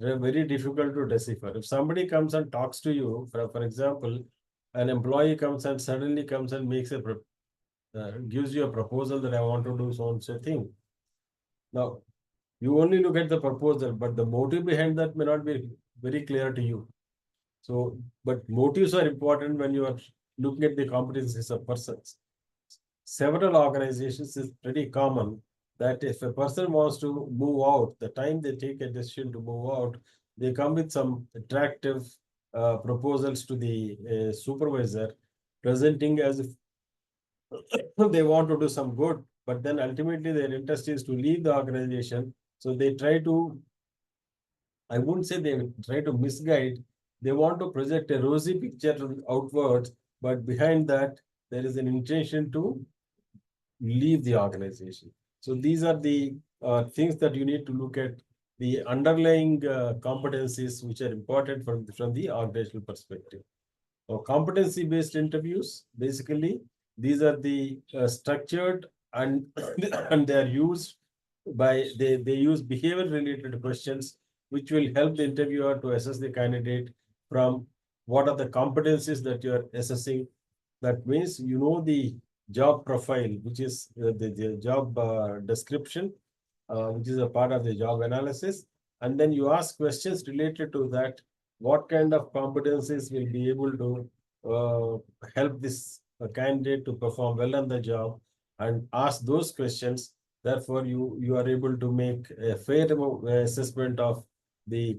They're very difficult to decipher. If somebody comes and talks to you, for example, an employee comes and suddenly comes and makes gives you a proposal that I want to do so and so thing. Now, you only look at the proposal, but the motive behind that may not be very clear to you. So, but motives are important when you are looking at the competencies of persons. Several organizations, is pretty common that if a person wants to move out, the time they take a decision to move out, they come with some attractive proposals to the supervisor, presenting as if they want to do some good, but then ultimately their interest is to leave the organization. So they try to, I wouldn't say they try to misguide, they want to project a rosy picture outwards, but behind that, there is an intention to leave the organization. So these are the things that you need to look at, the underlying competencies which are important from the organizational perspective. Competency-based interviews, basically, these are the structured and and they are used they use behavior-related questions which will help the interviewer to assess the candidate from what are the competencies that you are assessing. That means you know the job profile, which is the job description, which is a part of the job analysis, and then you ask questions related to that. What kind of competencies will be able to help this candidate to perform well on the job, and ask those questions. Therefore, you are able to make a fair assessment of the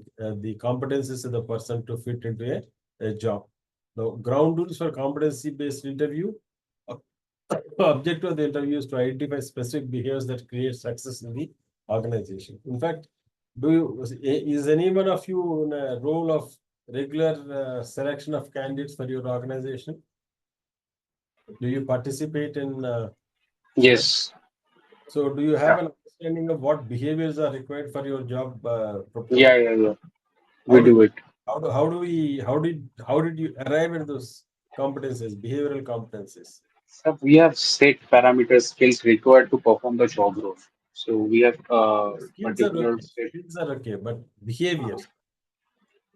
competencies of the person to fit into a job. Now, ground rules for competency-based interview. Objective of the interview is to identify specific behaviors that create success in the organization. In fact, is any one of you in a role of regular selection of candidates for your organization? Do you participate in Yes. so do you have Yeah. an understanding of what behaviors are required for your job proposal? Yeah. Yeah. Yeah. How We do do it. how did you arrive at those competencies, behavioral competencies? So we have set parameters skills required to perform the job role. So we have Skills are particular okay. set. Skills are okay, but behaviors.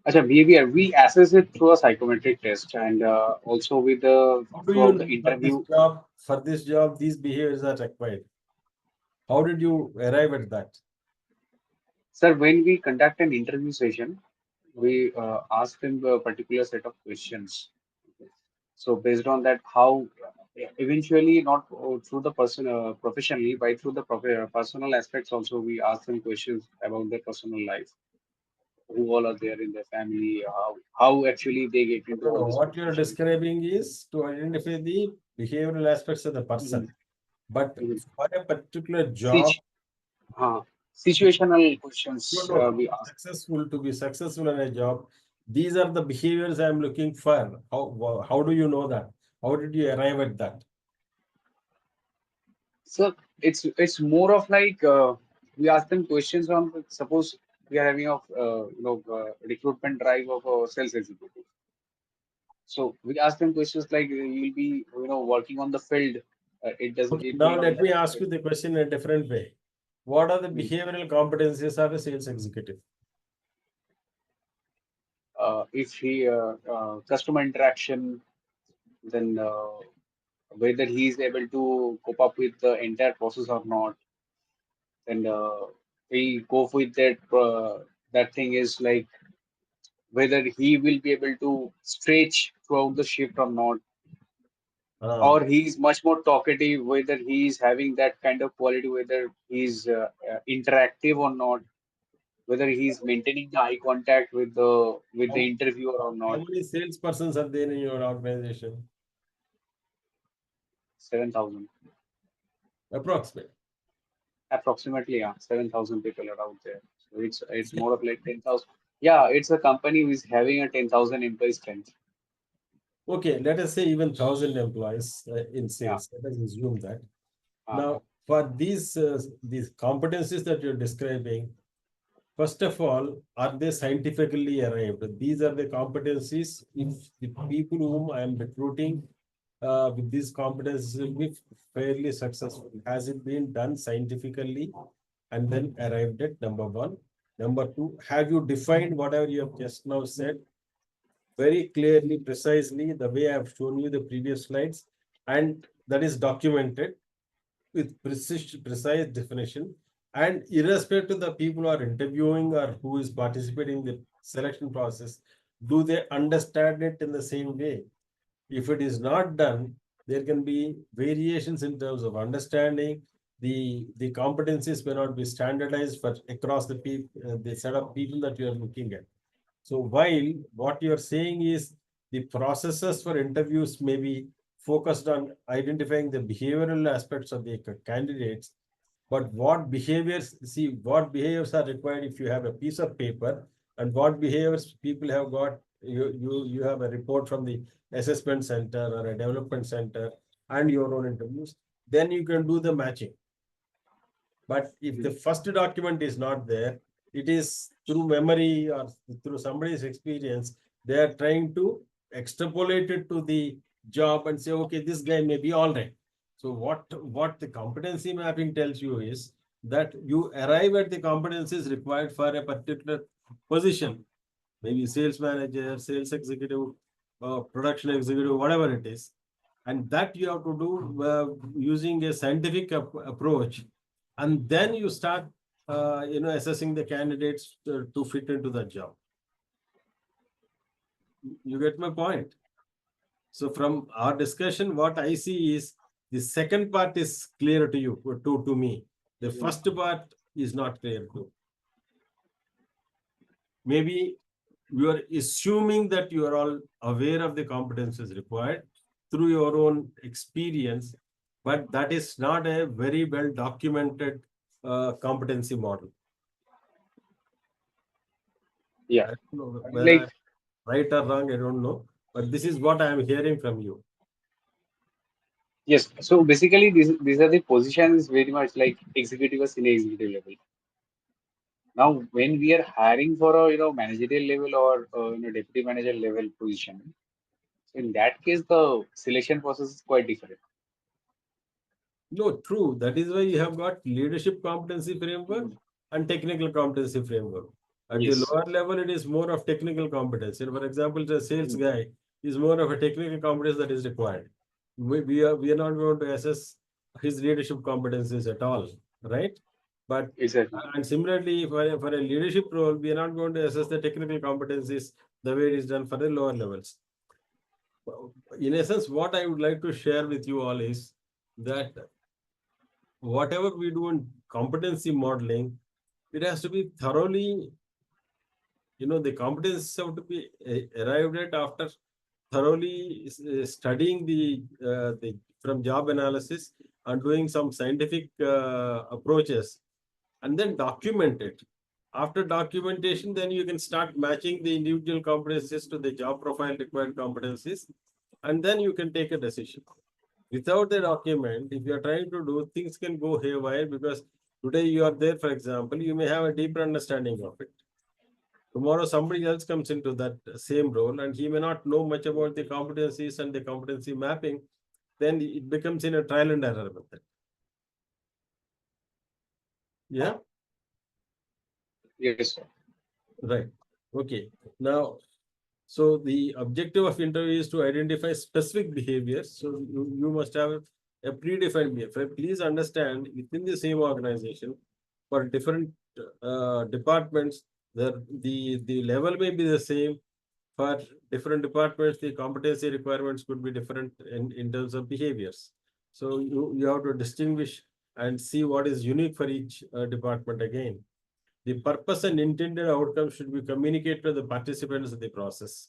Acha, behavior, we assess it through a psychometric test and also with the How do you throughout the know interview. for this job, these behaviors are required? How did you arrive at that? Sir, when we conduct an interview session, we ask them a particular set of questions. So based on that, how eventually not through the person professionally, but through the personal aspects also, we ask them questions about their personal life, who all are there in their family, how actually they get into No, all no. this What you're profession. describing is to identify the behavioral aspects of the Mhm, person. But mhm. for a particular job, Situ- Situational no, questions no, we ask. to be successful in a job, these are the behaviors I'm looking for. How do you know that? How did you arrive at that? So it's more of like we ask them questions on suppose we are having a recruitment drive of a sales executive. So we ask them questions like you'll be working on the field. Okay, It will now not let me matter. ask you the question in a different way. What are the Hmm. behavioral competencies of a sales executive? If he customer interaction, then whether he is able to cope up with the entire process or not, and we go with that. That thing is like whether he will be able to stretch throughout the shift or not, Ah, or he's much more talkative, whether he's having that kind of quality, whether he's interactive or not, whether he's maintaining the eye contact with the how, interviewer or how not. many salespersons are there in your organization? 7,000 Approximately. approximately, yeah, 7,000 people are out there. So it's more of like 10,000. Yeah, it's a company who is having a 10,000 employee strength. Okay, let us say even 1,000 employees in Yeah. sales. Let us assume that. Uh, Now, for these competencies that you're describing, first of all, are they scientifically arrived? These are the competencies. If the people whom I am recruiting with these competencies will be fairly successful. Has it been done scientifically and then arrived at number one? Number two, have you defined whatever you have just now said very clearly, precisely, the way I have shown you the previous slides, and that is documented with precise definition. And irrespective of the people who are interviewing or who is participating in the selection process, do they understand it in the same way? If it is not done, there can be variations in terms of understanding. The competencies may not be standardized for across the set of people that you are looking at. So while what you are saying is the processes for interviews may be focused on identifying the behavioral aspects of the candidates, but what behaviors are required if you have a piece of paper, and what behaviors people have got, you have a report from the assessment center or a development center and your own interviews, then you can do the matching. But if the first document is not there, it is through memory or through somebody's experience, they are trying to extrapolate it to the job and say, okay, this guy may be all right. So what the competency mapping tells you is that you arrive at the competencies required for a particular position, maybe sales manager, sales executive, production executive, whatever it is. And that you have to do using a scientific approach, and then you start assessing the candidates to fit into the job. You get my point? So from our discussion, what I see is the second part is clear to you, to me. The first part is not clear to. Maybe you are assuming that you are all aware of the competences required through your own experience, but that is not a very well documented competency model. yeah. I don't know whether Like I'm right or wrong, I don't know, but this is what I am hearing from you. yes. So basically, these are the positions very much like executive or senior executive level. Now, when we are hiring for a managerial level or deputy manager level position, so in that case, the selection process is quite different. No, true. That is why you have got leadership competency framework and technical competency framework. At the Yes. lower level, it is more of technical competence. For example, the sales Mm. guy is more of a technical competence that is required. We are not going to assess his leadership competencies at all, right? But Exactly. and similarly, for a leadership role, we are not going to assess the technical competencies the way it is done for the lower levels. In essence, what I would like to share with you all is that whatever we do in competency modeling, it has to be thoroughly, the competencies have to be arrived at after thoroughly studying the from job analysis and doing some scientific approaches, and then document it. After documentation, then you can start matching the individual competencies to the job profile required competencies, and then you can take a decision. Without the document, if you are trying to do, things can go haywire, because today you are there, for example, you may have a deeper understanding of it. Tomorrow somebody else comes into that same role and he may not know much about the competencies and the competency mapping. Then it becomes in a trial and error method. Yeah, Yes, sir. right. Okay. Now, so the objective of interview is to identify specific behaviors. So you must have a predefined behavior. Please understand, within the same organization, for different departments, the level may be the same. For different departments, the competency requirements could be different in terms of behaviors. So you have to distinguish and see what is unique for each department again. The purpose and intended outcome should be communicated to the participants of the process.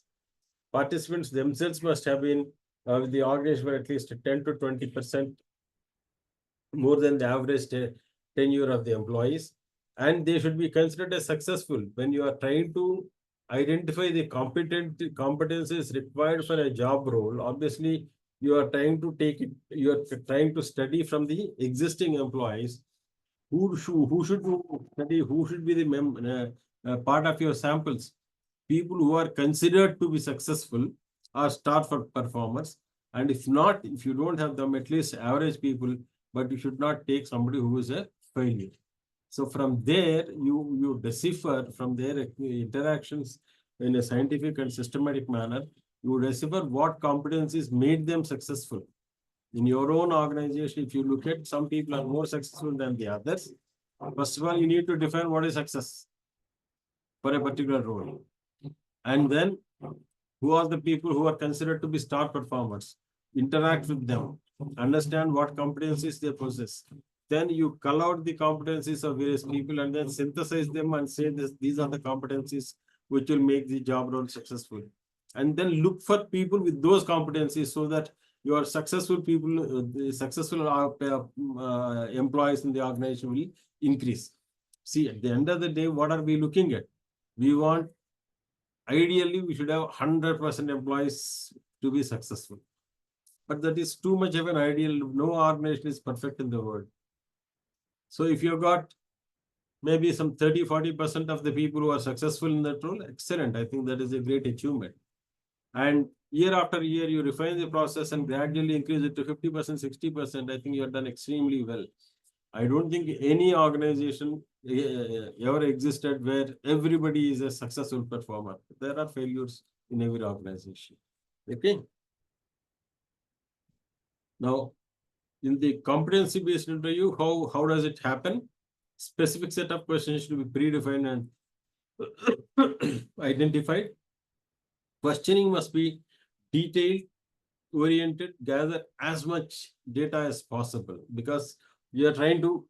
Participants themselves must have been with the organization for at least 10 to 20% more than the average tenure of the employees, and they should be considered as successful. When you are trying to identify the competencies required for a job role, obviously you are trying to you are trying to study from the existing employees who should study, who should be the part of your samples. People who are considered to be successful are star for performers, and if not, if you don't have them, at least average people, but you should not take somebody who is a failure. So from there, you decipher from their interactions in a scientific and systematic manner, you decipher what competencies made them successful. In your own organization, if you look at, some people are more successful than the others. First of all, you need to define what is success for a particular role. And then, who are the people who are considered to be star performers? Interact with them, understand what competencies they possess. Then you call out the competencies of various people and then synthesize them and say this, these are the competencies which will make the job role successful. And then look for people with those competencies so that your successful people, the successful employees in the organization will increase. See, at the end of the day, what are we looking at? We want, ideally, we should have 100% employees to be successful. But that is too much of an ideal. No organization is perfect in the world. So if you've got maybe some 30-40% of the people who are successful in that role, excellent. I think that is a great achievement. And year after year, you refine the process and gradually increase it to 50%, 60%. I think you have done extremely well. I don't think any organization ever existed where everybody is a successful performer. There are failures in every organization. Okay. Now, in the competency-based interview, how does it happen? Specific set of questions should be predefined and identified. Questioning must be detailed, oriented, gather as much data as possible, because we are trying to,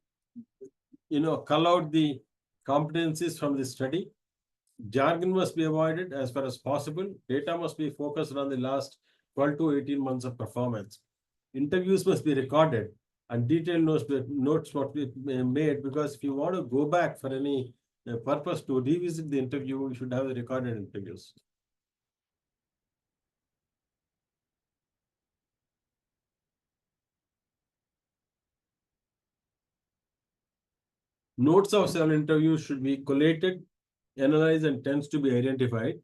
cull out the competencies from the study. Jargon must be avoided as far as possible. Data must be focused on the last 12 to 18 months of performance. Interviews must be recorded and detailed notes must be made, because if you want to go back for any purpose to revisit the interview, you should have the recorded interviews. Notes of several interviews should be collated, analyzed, and tends to be identified.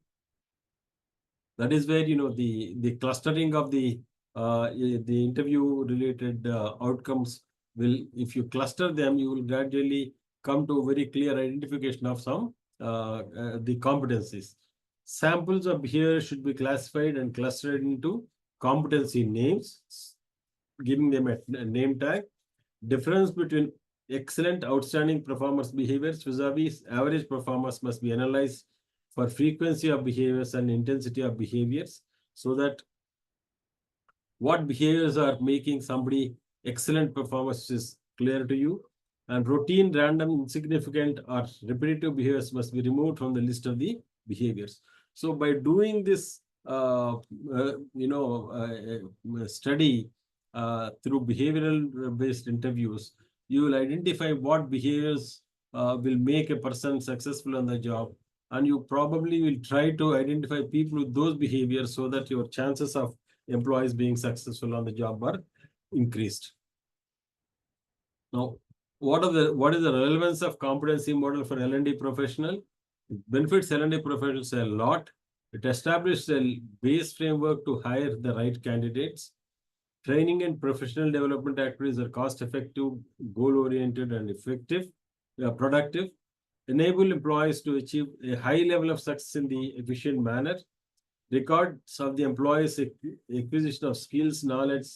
That is where, the clustering of the interview related outcomes will, if you cluster them, you will gradually come to a very clear identification of some the competencies. Samples of behavior should be classified and clustered into competency names, giving them a name tag. Difference between excellent, outstanding performance behaviors vis-a-vis average performance must be analyzed for frequency of behaviors and intensity of behaviors, so that what behaviors are making somebody excellent performance is clear to you, and routine, random, insignificant, or repetitive behaviors must be removed from the list of the behaviors. So by doing this, study through behavioral based interviews, you will identify what behaviors will make a person successful on the job, and you probably will try to identify people with those behaviors so that your chances of employees being successful on the job are increased. Now, what is the relevance of competency model for L&D professional? It benefits L&D professionals a lot. It establishes a base framework to hire the right candidates. Training and professional development activities are cost-effective, goal-oriented, and effective, productive. Enable employees to achieve a high level of success in the efficient manner. Records of the employees' acquisition of skills, knowledge,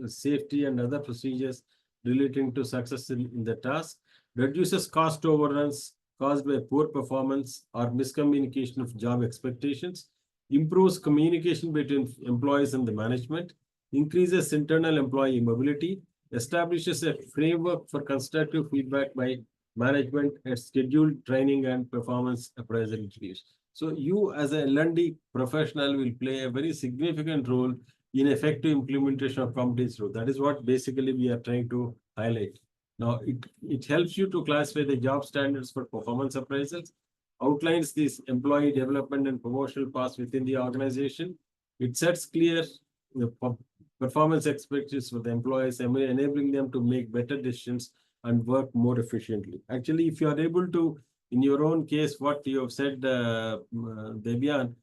safety, and other procedures relating to success in the task. Reduces cost overruns caused by poor performance or miscommunication of job expectations. Improves communication between employees and the management. Increases internal employee mobility. Establishes a framework for constructive feedback by management and scheduled training and performance appraisal interviews. So you as a L&D professional will play a very significant role in effective implementation of competency rule. That is what basically we are trying to highlight. Now, it helps you to classify the job standards for performance appraisals, outlines this employee development and promotional paths within the organization. It sets clear performance expectations for the employees, enabling them to make better decisions and work more efficiently. Actually, if you are able to, in your own case, what you have said, Debian,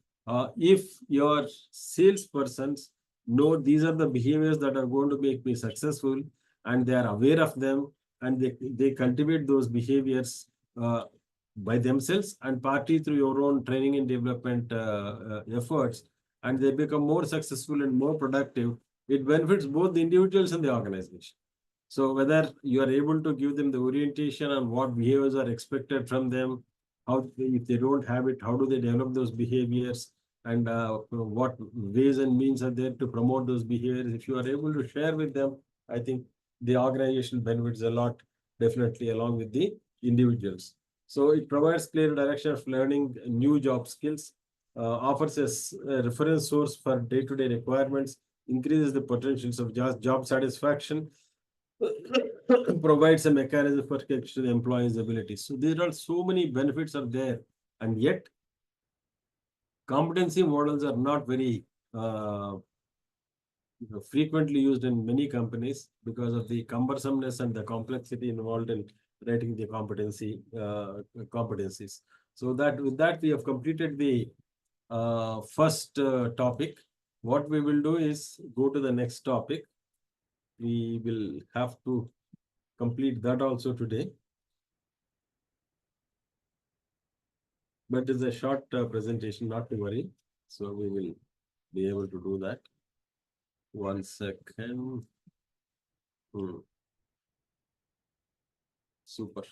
if your salespersons know these are the behaviors that are going to make me successful, and they are aware of them, and they cultivate those behaviors by themselves and partly through your own training and development efforts, and they become more successful and more productive, it benefits both the individuals and the organization. So whether you are able to give them the orientation on what behaviors are expected from them, how if they don't have it, how do they develop those behaviors, and what ways and means are there to promote those behaviors. If you are able to share with them, I think the organization benefits a lot, definitely along with the individuals. So it provides clear direction of learning new job skills, offers a reference source for day-to-day requirements, increases the potentials of job satisfaction, provides a mechanism for catching the employee's abilities. So there are so many benefits are there, and yet competency models are not very frequently used in many companies because of the cumbersomeness and the complexity involved in writing the competencies. So that with that we have completed the first topic. What we will do is go to the next topic. We will have to complete that also today. But it's a short presentation, not to worry. So we will be able to do that. 1 second. Super.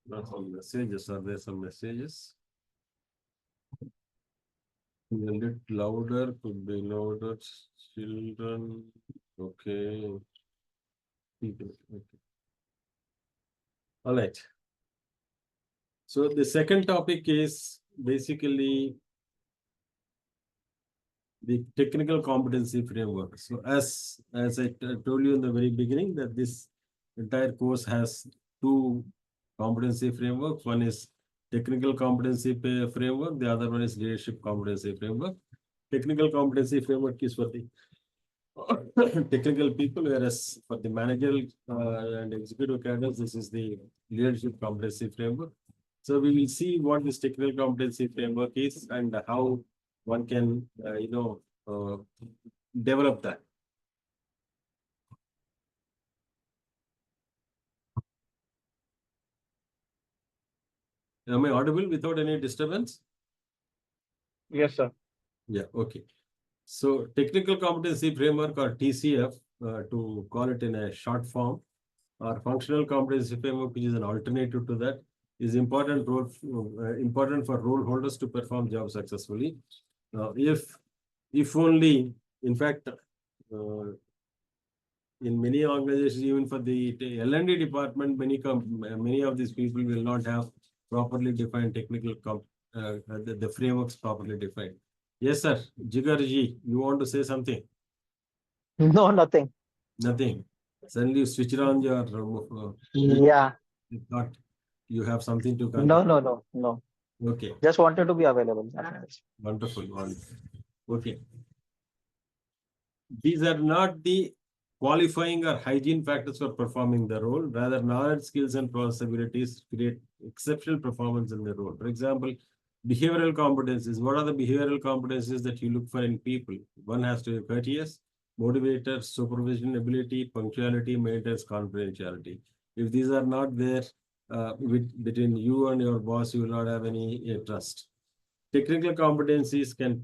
Not some messages. Are there some messages? A little louder, could be louder. Children. Okay. Okay. All right. So the second topic is basically the technical competency framework. So as I told you in the very beginning, that this entire course has two competency frameworks. One is technical competency framework. The other one is leadership competency framework. Technical competency framework is for the technical people, whereas for the managerial and executive cadres, this is the leadership competency framework. So we will see what this technical competency framework is and how one can, develop that. Am I audible without any disturbance? Yes, sir. Yeah, okay. So technical competency framework, or TCF, to call it in a short form, or functional competency framework, which is an alternative to that, is important for role holders to perform jobs successfully. If only, in fact, in many organizations, even for the L&D department, many of these people will not have properly defined technical the frameworks properly defined. Yes, sir. Jigarji, you want to say something? No, nothing. Nothing. Suddenly you switched on your. Yeah. You thought you have something to No, contribute. no. Okay. Just wanted to be available. Wonderful. Wonderful. Okay. These are not the qualifying or hygiene factors for performing the role. Rather, knowledge, skills, and process abilities create exceptional performance in the role. For example, behavioral competencies. What are the behavioral competencies that you look for in people? One has to be courteous, motivator, supervision ability, punctuality, maintenance, confidentiality. If these are not there between you and your boss, you will not have any trust. Technical competencies can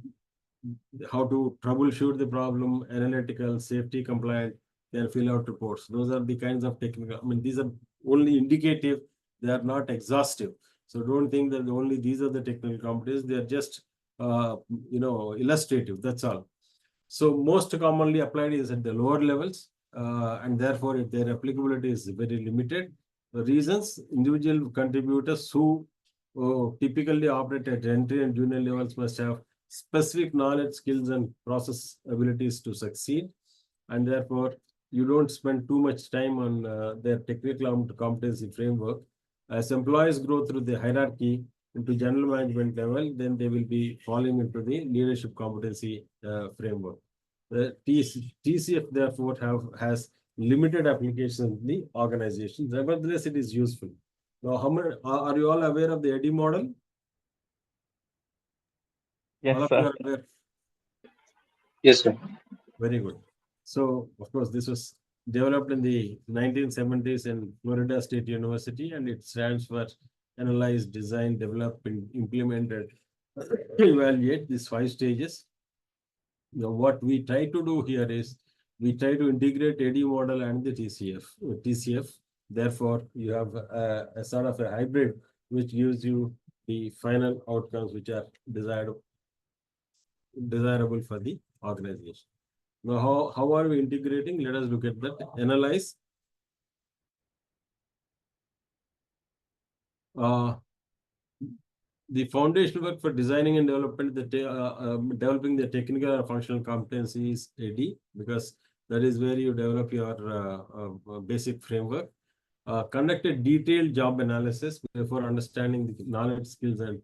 how to troubleshoot the problem, analytical, safety compliant, can fill out reports. Those are the kinds of technical, I mean, these are only indicative, they are not exhaustive. So don't think that only these are the technical competencies, they are just, illustrative, that's all. So most commonly applied is at the lower levels, and therefore their applicability is very limited. The reasons, individual contributors who typically operate at entry and junior levels must have specific knowledge, skills, and process abilities to succeed. And therefore, you don't spend too much time on their technical competency framework. As employees grow through the hierarchy into general management level, then they will be falling into the leadership competency framework. The TCF therefore has limited application in the organization. Nevertheless, it is useful. Now, how many are you all aware of the AD model? All Yes, of you sir. are aware. Yes, sir. Very good. So, of course, this was developed in the 1970s in Florida State University, and it stands for Analyze, Design, Develop, Implement, and Evaluate these 5 stages. Now, what we try to do here is we try to integrate AD model and the TCF. Therefore, you have a sort of a hybrid which gives you the final outcomes which are desirable for the organization. Now, how are we integrating? Let us look at that. Analyze. The foundation work for designing and developing the technical or functional competencies AD, because that is where you develop your basic framework. Conduct a detailed job analysis before understanding the knowledge, skills, and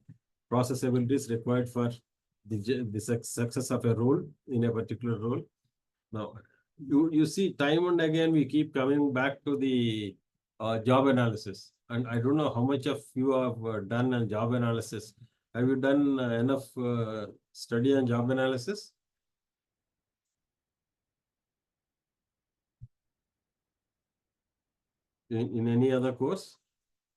process abilities required for the success of a role in a particular role. Now, you see, time and again we keep coming back to the job analysis, and I don't know how much of you have done a job analysis. Have you done enough study on job analysis? In any other course?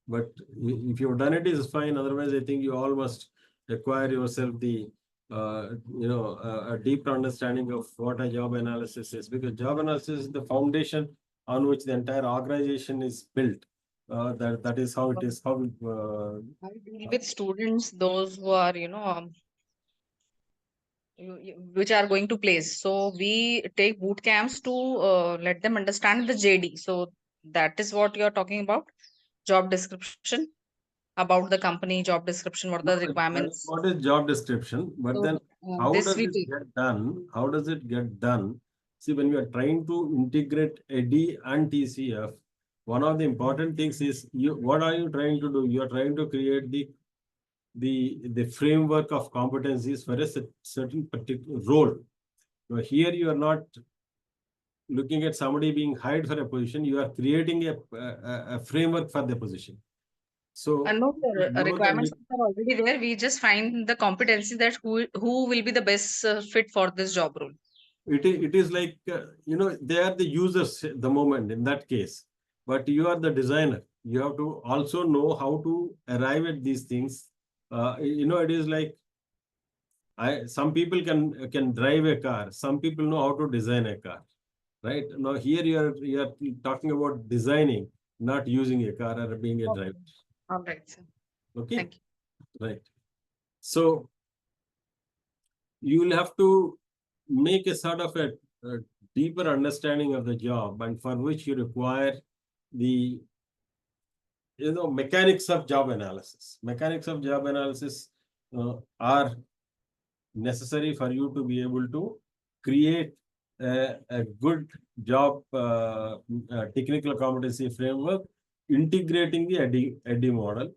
But if you've done it, is fine. Otherwise, I think you all must acquire yourself the a deeper understanding of what a job analysis is, because job analysis is the foundation on which the entire organization is built. That is how it is. How I deal with students, those who are, which are going to place. So we take boot camps to let them understand the JD. So that is what you're talking about, job description, about the company, job description, what are the requirements. what is job description? But So, then how this does we it take. get done? How does it get done? See, when we are trying to integrate AD and TCF, one of the important things is what are you trying to do? You are trying to create the framework of competencies for a certain particular role. Now, here you are not looking at somebody being hired for a position. You are creating a framework for the position. So No, sir, requirements are already there. We just find the competency that who will be the best fit for this job role. it is like they are the users at the moment in that case, but you are the designer. You have to also know how to arrive at these things. It is like some people can drive a car. Some people know how to design a car, right? Now here you are talking about designing, not using a car or being a driver. All right, sir. Okay. Thank you. Right. So you will have to make a sort of a deeper understanding of the job, and for which you require the mechanics of job analysis. Mechanics of job analysis are necessary for you to be able to create a good job technical competency framework integrating the AD model.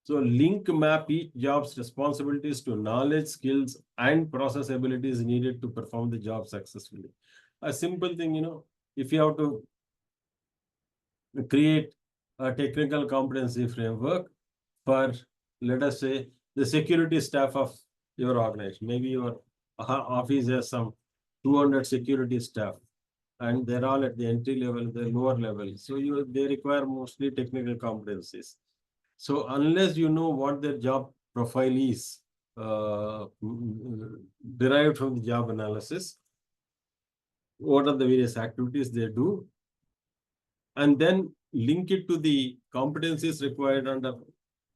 So link map each job's responsibilities to knowledge, skills, and process abilities needed to perform the job successfully. A simple thing, if you have to create a technical competency framework for, let us say, the security staff of your organization. Maybe your office has some 200 security staff, and they're all at the entry level, the lower level. So they require mostly technical competencies. So unless you know what their job profile is, derived from the job analysis, what are the various activities they do, and then link it to the competencies required under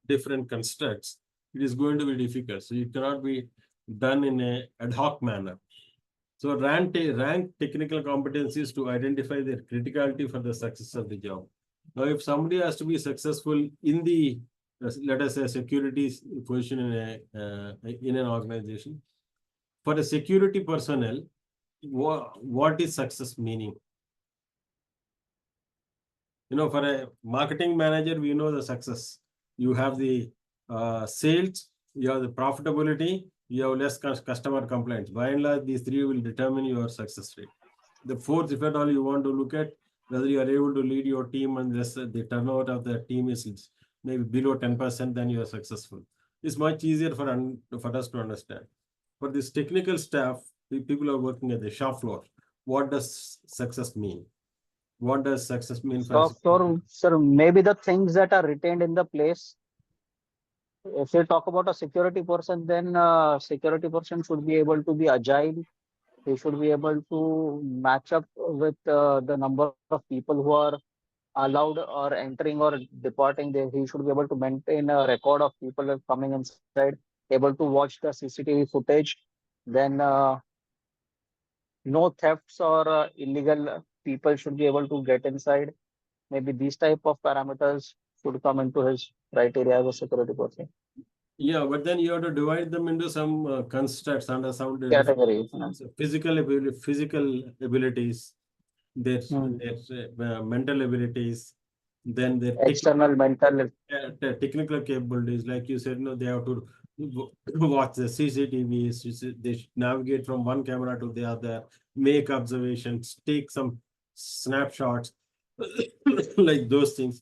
different constructs, it is going to be difficult. So it cannot be done in a ad hoc manner. So rank technical competencies to identify their criticality for the success of the job. Now, if somebody has to be successful in the, let us say, security position in an organization, for a security personnel, what is success meaning? You know, for a marketing manager, we know the success. You have the sales, you have the profitability, you have less customer complaints. By and large, these three will determine your success rate. The fourth, if at all you want to look at whether you are able to lead your team and the turnover of the team is maybe below 10%, then you are successful. It's much easier for us to understand. For this technical staff, the people are working at the shop floor. What does success mean? What does success mean for us? So, sir, maybe the things that are retained in the place. If we talk about a security person, then security person should be able to be agile. He should be able to match up with the number of people who are allowed or entering or departing there. He should be able to maintain a record of people coming inside, able to watch the CCTV footage. Then no thefts or illegal people should be able to get inside. Maybe these type of parameters should come into his criteria as a security person. Yeah, but then you have to divide them into some constructs under some Categories. physical abilities, their mental abilities, then their External mental. technical capabilities. Like you said, no, they have to watch the CCTVs. They should navigate from one camera to the other, make observations, take some snapshots, like those things.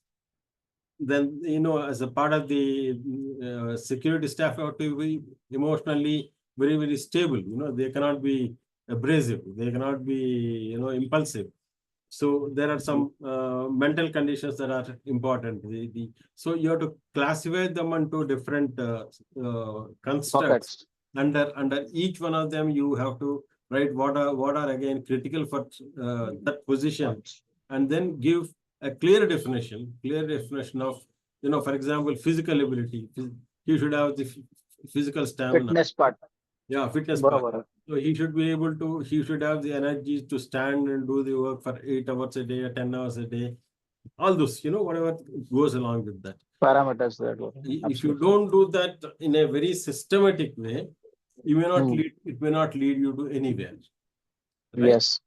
Then, you know, as a part of the security staff, have to be emotionally very, very stable. You know, they cannot be abrasive. They cannot be, you know, impulsive. So there are some mental conditions that are important. So you have to classify them into different constructs. Pockets. Under each one of them, you have to write what are again critical for that position, and then give a clear definition of, you know, for example, physical ability. He should have the physical stamina. Fitness part. Yeah, fitness part. So he should be able to, he should have the energy to stand and do the work for 8 hours a day or 10 hours a day. All those, you know, whatever goes along with that. Parameters that were. If you don't do that in a very systematic way, you may not it may not lead you to anywhere. Right? Yes.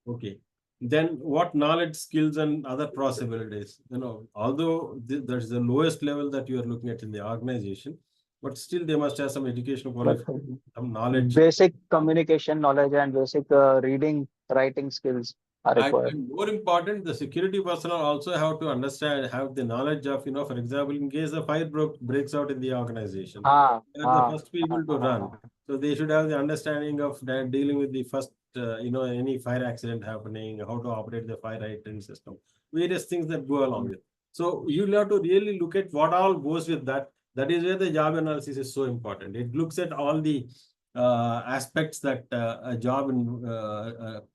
Okay. Then what knowledge, skills, and other possibilities, you know, although that's the lowest level that you are looking at in the organization, but still they must have some educational qualification, some knowledge. Basic communication knowledge and basic reading, writing skills are required. And more important, the security personnel also have to understand, have the knowledge of, you know, for example, in case a fire breaks out in the organization, they are the first people to run. So they should have the understanding of that, dealing with the first, you know, any fire accident happening, how to operate the fire hydrant system, various things that go along with. So you'll have to really look at what all goes with that. That is where the job analysis is so important. It looks at all the aspects that a job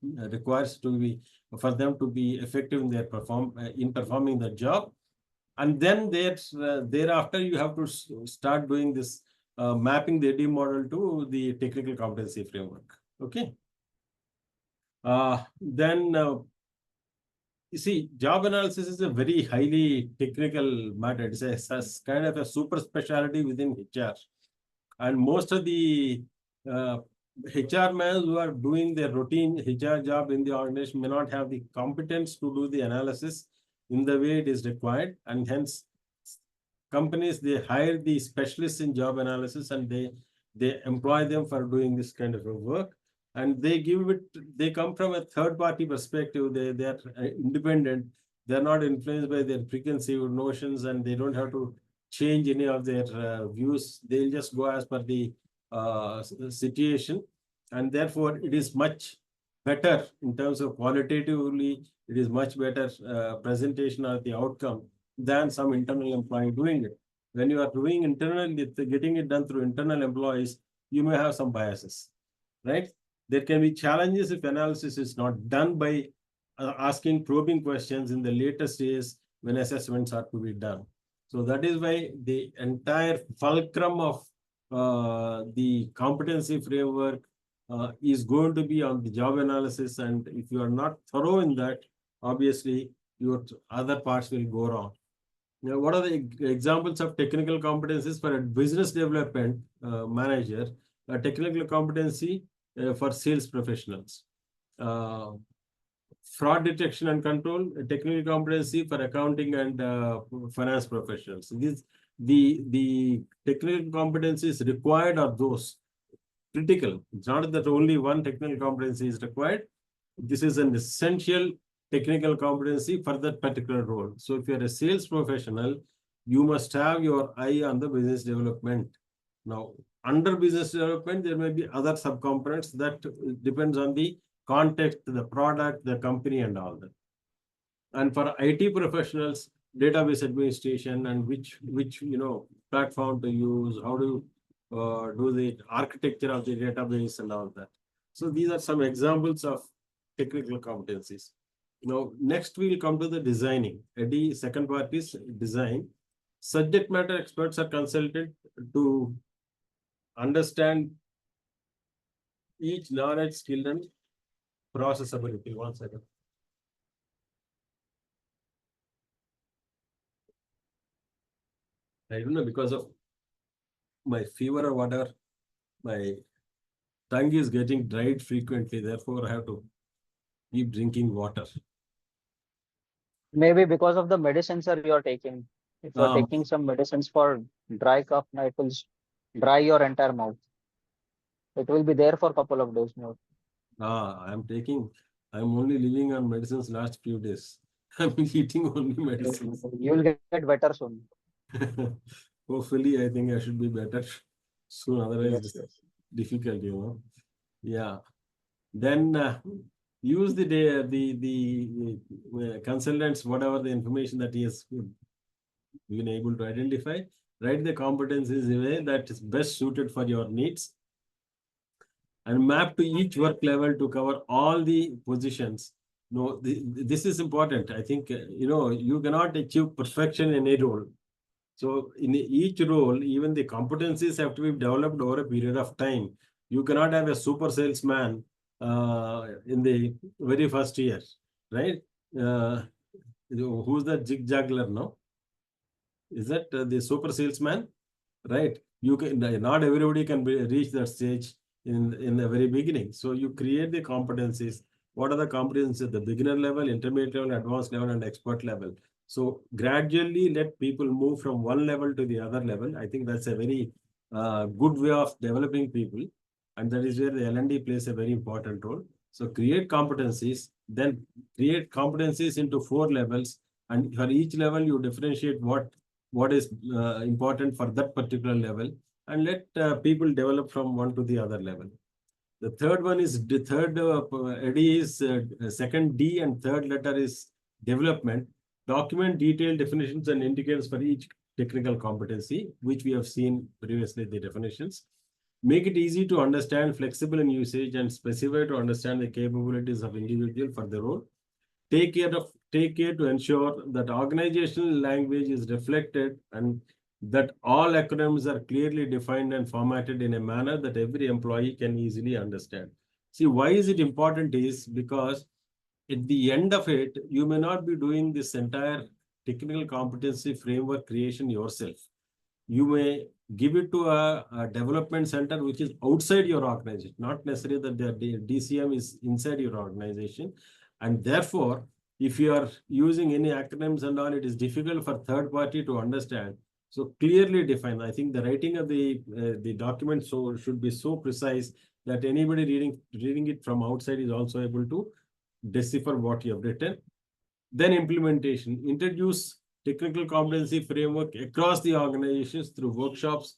requires to be, for them to be effective in their performing the job. And then thereafter you have to start doing this mapping the AD model to the technical competency framework. Okay. Then you see, job analysis is a very highly technical matter. It's a kind of a super specialty within HR. And most of the HR men who are doing their routine HR job in the organization may not have the competence to do the analysis in the way it is required. And hence, companies, they hire the specialists in job analysis and they employ them for doing this kind of a work. and they give it, they come from a third party perspective. They are independent. They're not influenced by their preconceived notions, and they don't have to change any of their views. They'll just go as per the situation, and therefore it is much better in terms of qualitatively. It is much better presentation of the outcome than some internal employee doing it. When you are doing internally, getting it done through internal employees, you may have some biases, right? There can be challenges if analysis is not done by asking probing questions in the later stages when assessments are to be done. So that is why the entire fulcrum of the competency framework is going to be on the job analysis. And if you are not thorough in that, obviously your other parts will go wrong. Now, what are the examples of technical competencies for a business development manager? A technical competency for sales professionals. Fraud detection and control, a technical competency for accounting and finance professionals. The technical competencies required are those critical. It's not that only one technical competency is required. This is an essential technical competency for that particular role. So if you're a sales professional, you must have your eye on the business development. Now, under business development, there may be other subcomponents that depends on the context, the product, the company, and all that. And for IT professionals, database administration and which platform to use, how to do the architecture of the database and all that. So these are some examples of technical competencies. Now, next we'll come to the designing. The second part is design. Subject matter experts are consulted to understand each knowledge, skill, and processability. One second. I don't know, because of my fever or whatever, my tongue is getting dried frequently. Therefore, I have to keep drinking water. Maybe because of the medicines that you are taking. If you are taking some medicines for dry cough, now it will dry your entire mouth. It will be there for a couple of days more. I'm only living on medicines last few days. I'm eating only medicines. You will get better soon. Hopefully, I think I should be better soon. Otherwise, Yes, it's difficult, Yeah. Then use the consultants, whatever the information that he has been able to identify. Write the competencies in a way that is best suited for your needs, and map to each work level to cover all the positions. No, this is important. I think, you cannot achieve perfection in a role. So in each role, even the competencies have to be developed over a period of time. You cannot have a super salesman in the very first year, right? Who's the jig juggler now? Is that the super salesman? Right? You can not everybody can reach that stage in the very beginning. So you create the competencies. What are the competencies at the beginner level, intermediate level, advanced level, and expert level? So gradually let people move from one level to the other level. I think that's a very good way of developing people. And that is where the L&D plays a very important role. So create competencies, then create competencies into 4 levels. And for each level, you differentiate what is important for that particular level, and let people develop from one to the other level. The third one is the third D is second D, and third letter is development. Document detailed definitions and indicators for each technical competency, which we have seen previously the definitions. Make it easy to understand, flexible in usage, and specify to understand the capabilities of individual for the role. Take care to ensure that organizational language is reflected and that all acronyms are clearly defined and formatted in a manner that every employee can easily understand. See, why is it important is because at the end of it, you may not be doing this entire technical competency framework creation yourself. You may give it to a development center which is outside your organization, not necessarily that the DCM is inside your organization. And therefore, if you are using any acronyms and all, it is difficult for third party to understand. So clearly define. I think the writing of the document should be so precise that anybody reading it from outside is also able to decipher what you have written. Then implementation. Introduce technical competency framework across the organizations through workshops,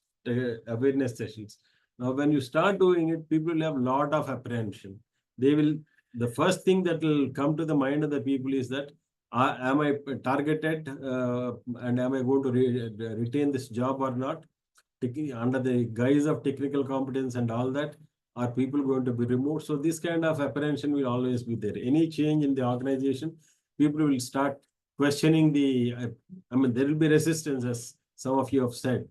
awareness sessions. Now, when you start doing it, people will have a lot of apprehension. The first thing that will come to the mind of the people is that, am I targeted and am I going to retain this job or not? Under the guise of technical competence and all that, are people going to be removed? So this kind of apprehension will always be there. Any change in the organization, people will start questioning there will be resistance, as some of you have said.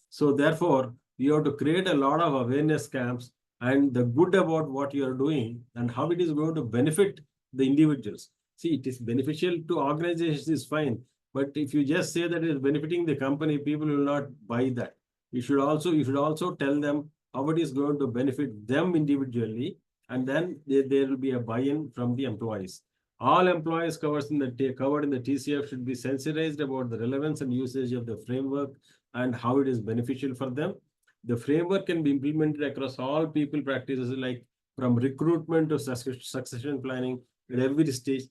So therefore, you have to create a lot of awareness camps and the good about what you are doing and how it is going to benefit the individuals. See, it is beneficial to organizations is fine, but if you just say that it is benefiting the company, people will not buy that. You should also tell them how it is going to benefit them individually, and then there will be a buy-in from the employees. All employees covered in the TCF should be sensitized about the relevance and usage of the framework and how it is beneficial for them. The framework can be implemented across all people practices, like from recruitment to succession planning at every stage.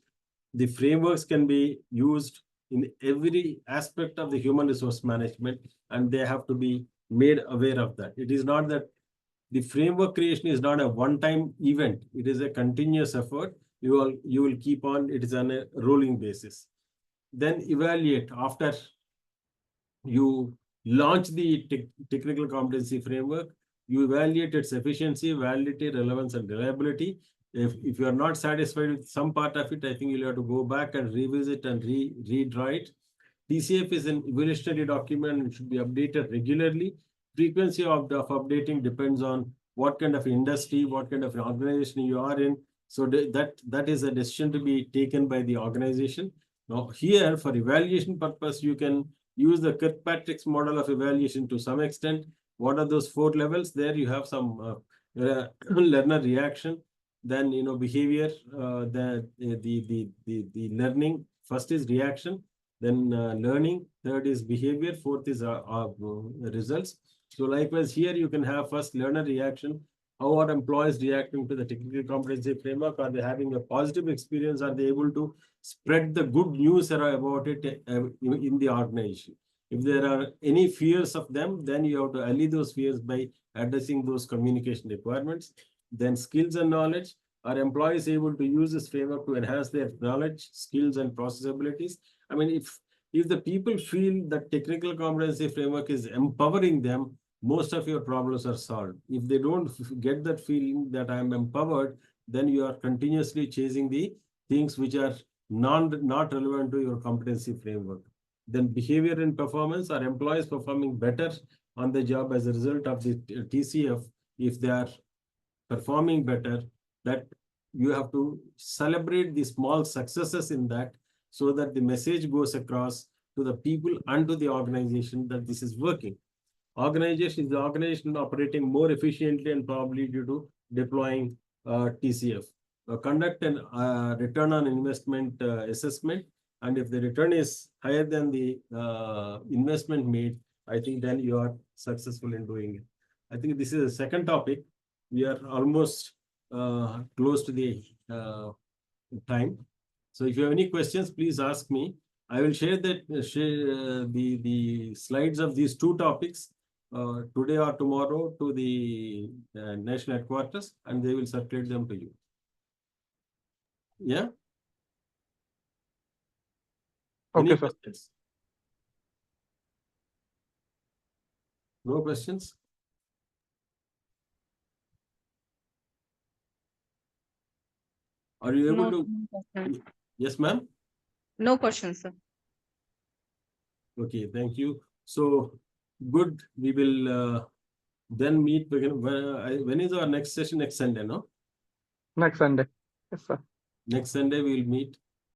The frameworks can be used in every aspect of the human resource management, and they have to be made aware of that. It is not that the framework creation is not a one-time event. It is a continuous effort. You will keep on, it is on a rolling basis. Then evaluate after you launch the technical competency framework. You evaluate its efficiency, validity, relevance, and reliability. If you are not satisfied with some part of it, I think you'll have to go back and revisit and redraw it. TCF is an evolutionary document and should be updated regularly. Frequency of updating depends on what kind of industry, what kind of organization you are in. So that is a decision to be taken by the organization. Now here, for evaluation purpose, you can use the Kirkpatrick's model of evaluation to some extent. What are those 4 levels? There you have some learner reaction, then behavior, the learning. First is reaction, then learning, third is behavior, fourth is results. So likewise here you can have first learner reaction. How are employees reacting to the technical competency framework? Are they having a positive experience? Are they able to spread the good news about it in the organization? If there are any fears of them, then you have to allay those fears by addressing those communication requirements. Then skills and knowledge. Are employees able to use this framework to enhance their knowledge, skills, and process abilities? I mean, if the people feel that technical competency framework is empowering them, most of your problems are solved. If they don't get that feeling that I'm empowered, then you are continuously chasing the things which are not relevant to your competency framework. Then behavior and performance. Are employees performing better on the job as a result of the TCF? If they are performing better, that you have to celebrate the small successes in that, so that the message goes across to the people and to the organization that this is working. The organization operating more efficiently and probably due to deploying TCF. Conduct an return on investment assessment, and if the return is higher than the investment made, I think then you are successful in doing it. I think this is the second topic. We are almost close to the time. So if you have any questions, please ask me. I will share the slides of these 2 topics today or tomorrow to the national headquarters, and they will circulate them to you. Yeah. Okay, Any sir. questions? No questions? Are you able to? question. Yes, ma'am. No questions, sir. Okay, thank you. So good. We will then meet again. When is our next session? Next Sunday, no? Next Sunday. Yes, sir. Next Sunday we will meet.